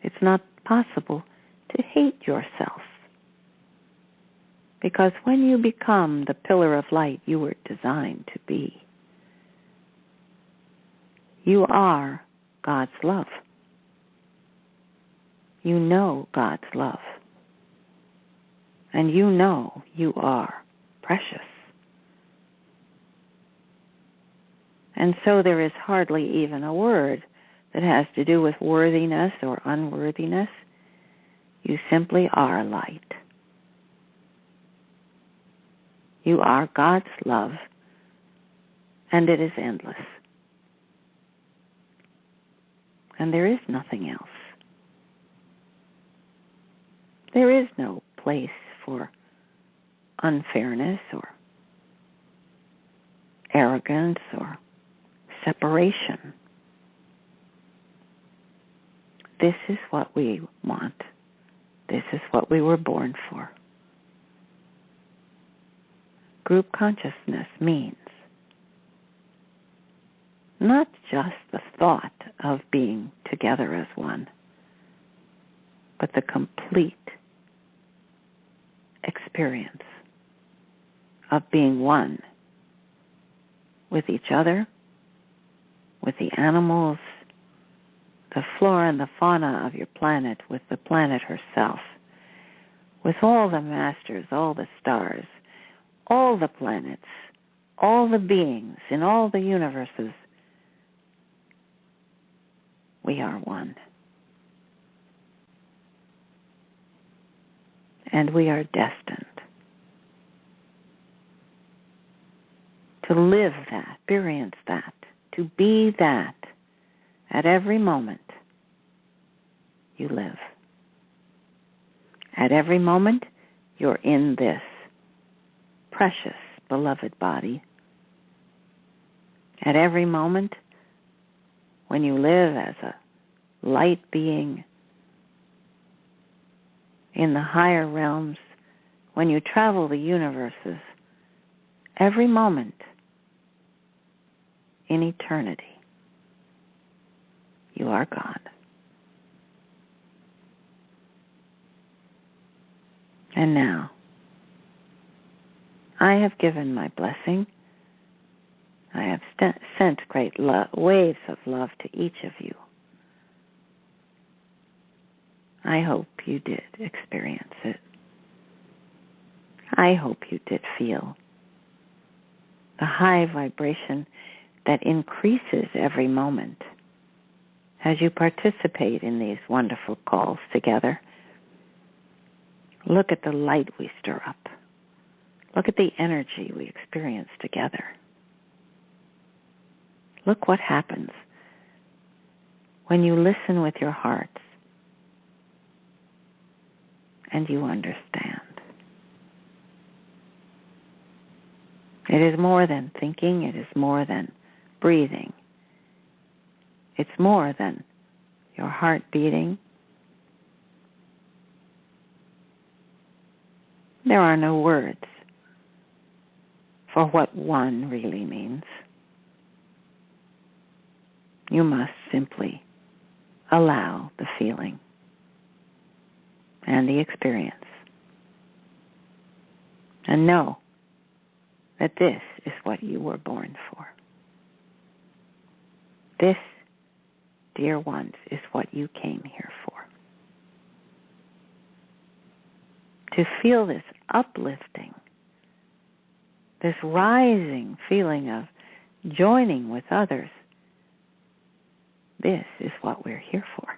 It's not possible to hate yourself. Because when you become the pillar of light you were designed to be, you are God's love. You know God's love. And you know you are precious. And so there is hardly even a word that has to do with worthiness or unworthiness. You simply are light. You are God's love, and it is endless. And there is nothing else. There is no place for unfairness or arrogance or separation. This is what we want. This is what we were born for. Group consciousness means not just the thought of being together as one, but the complete experience of being one with each other, with the animals, the flora and the fauna of your planet, with the planet herself, with all the masters, all the stars, all the planets, all the beings in all the universes. We are one. And we are destined to live that, experience that, to be that at every moment you live. At every moment you're in this precious, beloved body. At every moment when you live as a light being in the higher realms, when you travel the universes, every moment in eternity, you are God. And now, I have given my blessing. I have sent great waves of love to each of you. I hope you did experience it. I hope you did feel the high vibration that increases every moment as you participate in these wonderful calls together. Look at the light we stir up. Look at the energy we experience together. Look what happens when you listen with your hearts and you understand. It is more than thinking. It is more than breathing. It's more than your heart beating. There are no words for what one really means. You must simply allow the feeling and the experience and know that this is what you were born for. This, dear ones, is what you came here for. To feel this uplifting, this rising feeling of joining with others, this is what we're here for.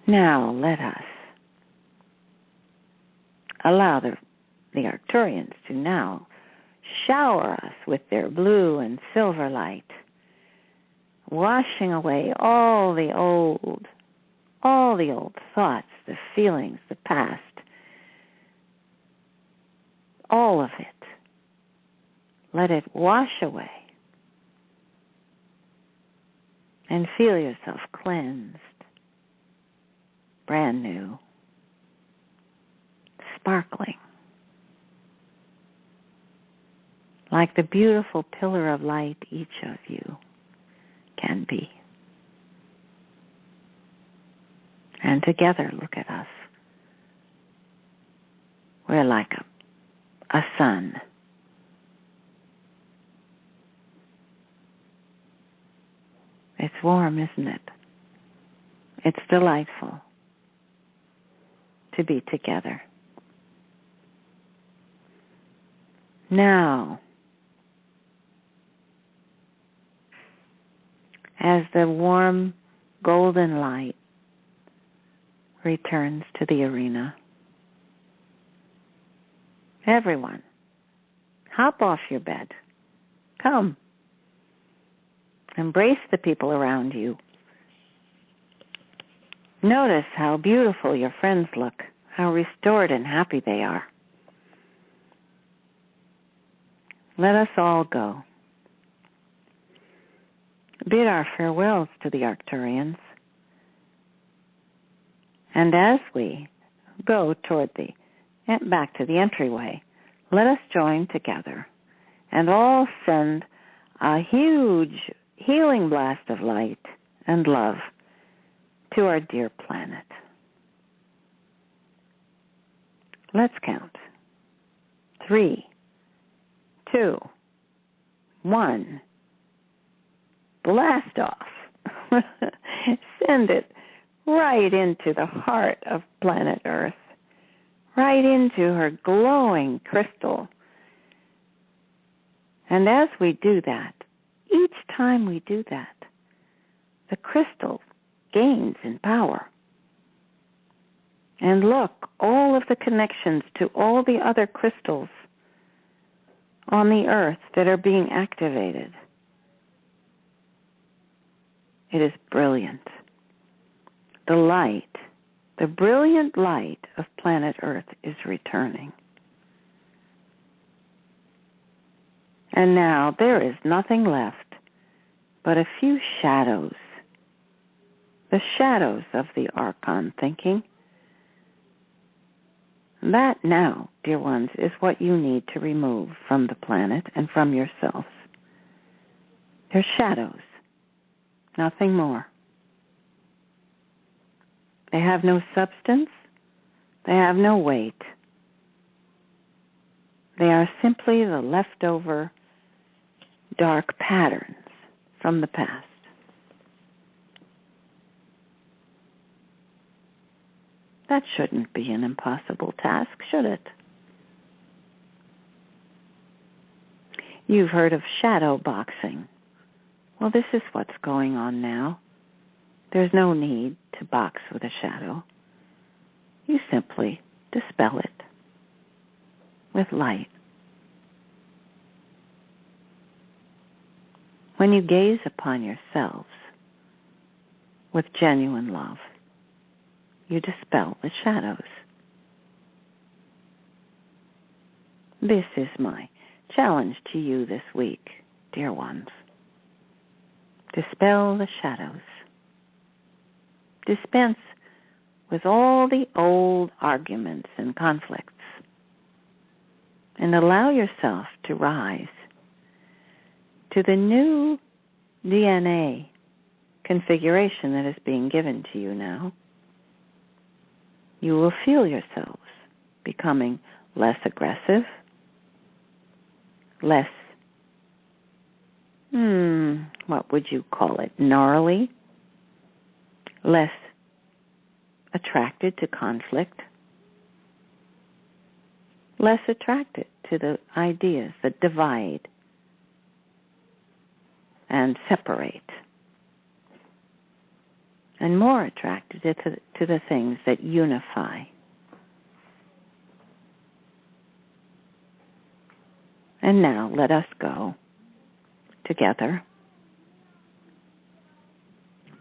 Now let us allow the Arcturians to now shower us with their blue and silver light, washing away all the old thoughts, the feelings, the past, all of it. Let it wash away and feel yourself cleansed, brand new, sparkling, like the beautiful pillar of light each of you can be. And together, look at us. We're like a sun. It's warm, isn't it? It's delightful to be together. Now, as the warm golden light returns to the arena, everyone, hop off your bed. Come. Embrace the people around you. Notice how beautiful your friends look, how restored and happy they are. Let us all go. Bid our farewells to the Arcturians. And as we go toward back to the entryway, let us join together and all send a huge healing blast of light and love to our dear planet. Let's count. 3, 2, 1. Blast off. Send it right into the heart of planet Earth, right into her glowing crystal. And as we do that, each time we do that, the crystal gains in power. And look, all of the connections to all the other crystals on the Earth that are being activated. It is brilliant. The light, the brilliant light of planet Earth is returning. And now there is nothing left but a few shadows. The shadows of the Archon thinking. That now, dear ones, is what you need to remove from the planet and from yourselves. They're shadows, nothing more. They have no substance. They have no weight. They are simply the leftover dark patterns from the past. That shouldn't be an impossible task, should it? You've heard of shadow boxing. Well, this is what's going on now. There's no need to box with a shadow. You simply dispel it with light. When you gaze upon yourselves with genuine love, you dispel the shadows. This is my challenge to you this week, dear ones. Dispel the shadows. Dispense with all the old arguments and conflicts, and allow yourself to rise to the new DNA configuration that is being given to you now. You will feel yourselves becoming less aggressive, less, what would you call it, gnarly, less attracted to conflict, less attracted to the ideas that divide and separate, and more attracted to the things that unify. And now let us go together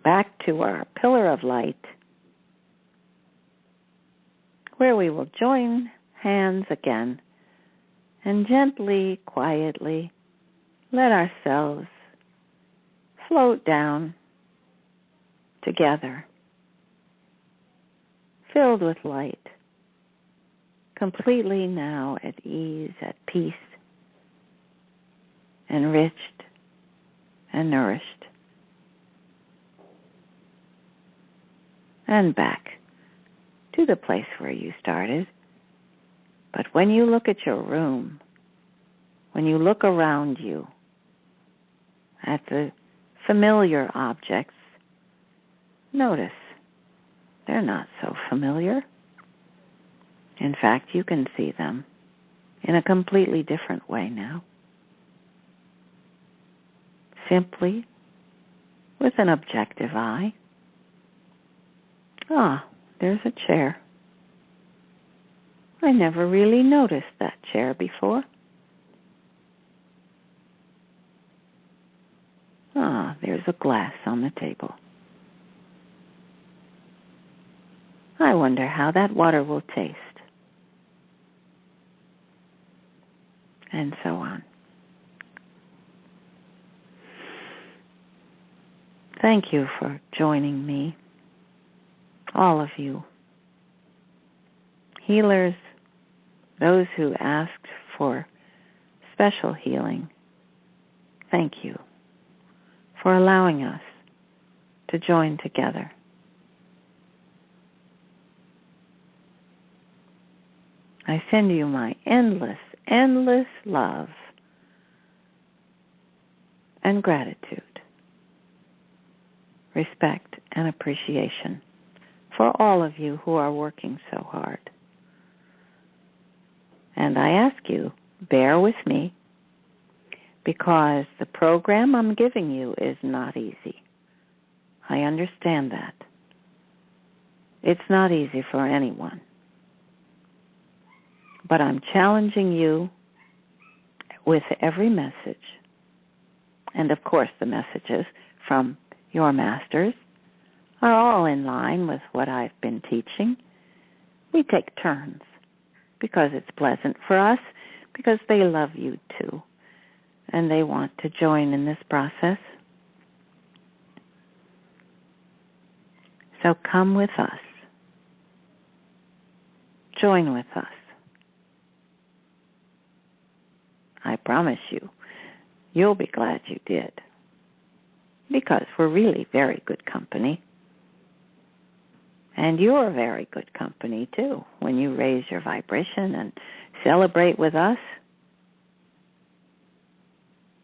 back to our pillar of light, where we will join hands again and gently, quietly let ourselves float down together, filled with light, completely now at ease, at peace, enriched and nourished. And back to the place where you started. But when you look at your room, when you look around you at the familiar objects, notice they're not so familiar. In fact, you can see them in a completely different way now. Simply with an objective eye. Ah, there's a chair. I never really noticed that chair before. Ah, there's a glass on the table. I wonder how that water will taste. And so on. Thank you for joining me, all of you. Healers, those who asked for special healing, thank you for allowing us to join together. I send you my endless, endless love and gratitude, respect and appreciation for all of you who are working so hard. And I ask you, bear with me, because the program I'm giving you is not easy. I understand that. It's not easy for anyone. But I'm challenging you with every message. And of course, the messages from your masters are all in line with what I've been teaching. We take turns because it's pleasant for us, because they love you too, and they want to join in this process. So come with us. Join with us. I promise you, you'll be glad you did, because we're really very good company. And you're very good company, too, when you raise your vibration and celebrate with us.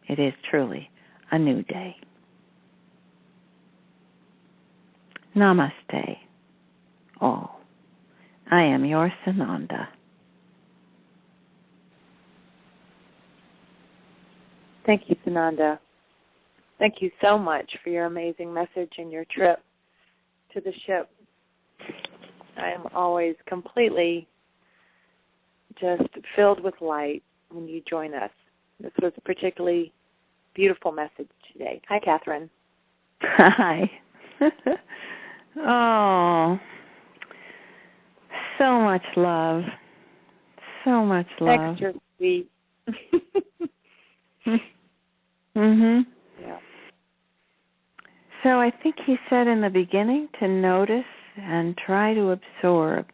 It is truly a new day. Namaste, all. I am your Sananda. Thank you, Sananda. Thank you so much for your amazing message and your trip to the ship. I am always completely just filled with light when you join us. This was a particularly beautiful message today. Hi, Kathryn. Hi. Oh, so much love. So much love. Extra sweet. Yeah. So I think he said in the beginning to notice and try to absorb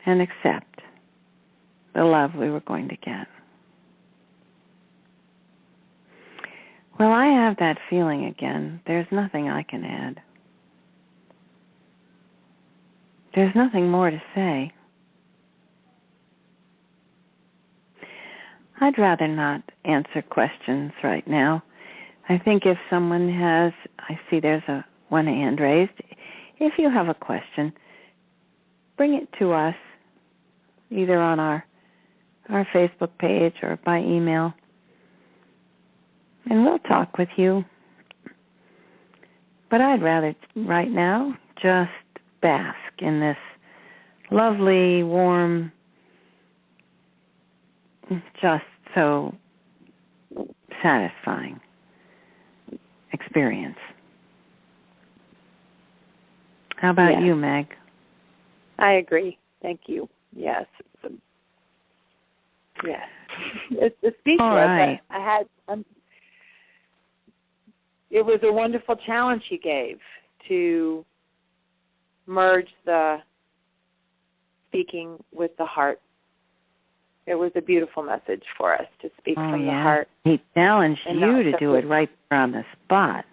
and accept the love we were going to get. Well, I have that feeling again. There's nothing I can add. There's nothing more to say. I'd rather not answer questions right now. I think if someone has, I see there's one hand raised. If you have a question, bring it to us, either on our Facebook page or by email, and we'll talk with you. But I'd rather, right now, just bask in this lovely, warm, just so satisfying experience. How about you, Meg? I agree. Thank you. Yes. Yes. It's speechless. All right. I had. It was a wonderful challenge he gave to merge the speaking with the heart. It was a beautiful message for us to speak from the heart. He challenged you to do it right there on the spot.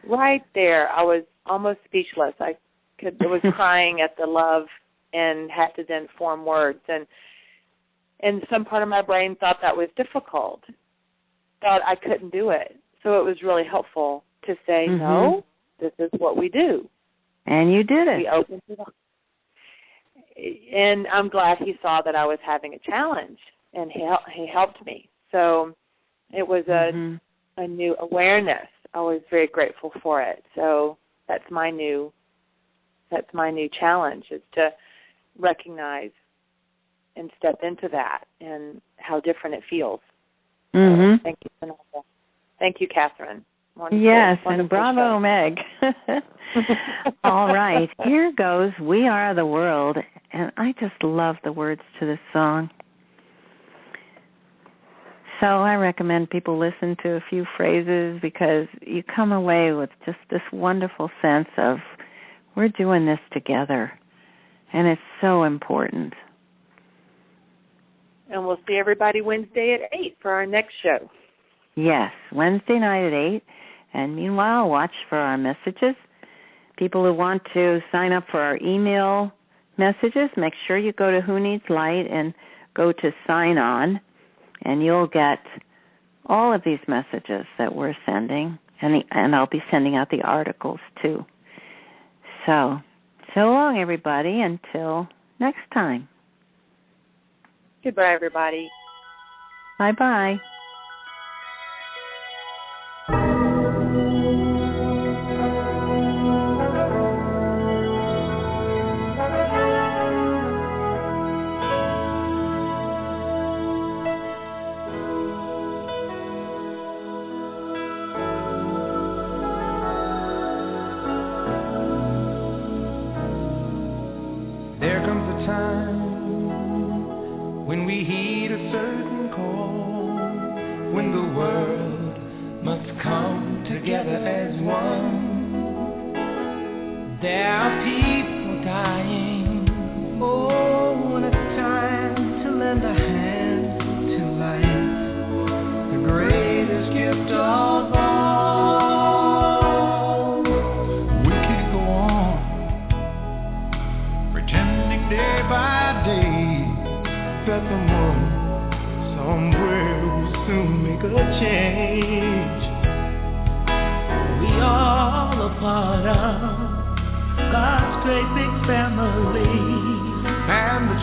Right there. I was almost speechless. I was crying at the love and had to then form words. And some part of my brain thought that was difficult, thought I couldn't do it. So it was really helpful to say, no, this is what we do. And you did it. We opened it up. And I'm glad he saw that I was having a challenge, and he helped me. So it was a new awareness. I was very grateful for it. So that's my new challenge, is to recognize and step into that and how different it feels. So thank you, Sananda. Thank you, Kathryn. Wonderful, yes, wonderful and bravo, show. Meg. All right, here goes We Are the World, and I just love the words to this song. So I recommend people listen to a few phrases, because you come away with just this wonderful sense of we're doing this together, and it's so important. And we'll see everybody Wednesday at 8 for our next show. Yes, Wednesday night at 8. And meanwhile, watch for our messages. People who want to sign up for our email messages, make sure you go to Who Needs Light and go to Sign On, and you'll get all of these messages that we're sending, and I'll be sending out the articles too. So long, everybody, until next time. Goodbye, everybody. Bye-bye. There comes a time when we heed a certain call, when the world must come together as one. There are people dying. Oh, and it's time to lend a hand to life, the greatest gift of all. We can't go on pretending day by day that someone somewhere will soon make a change. We all a part of God's great big family, and the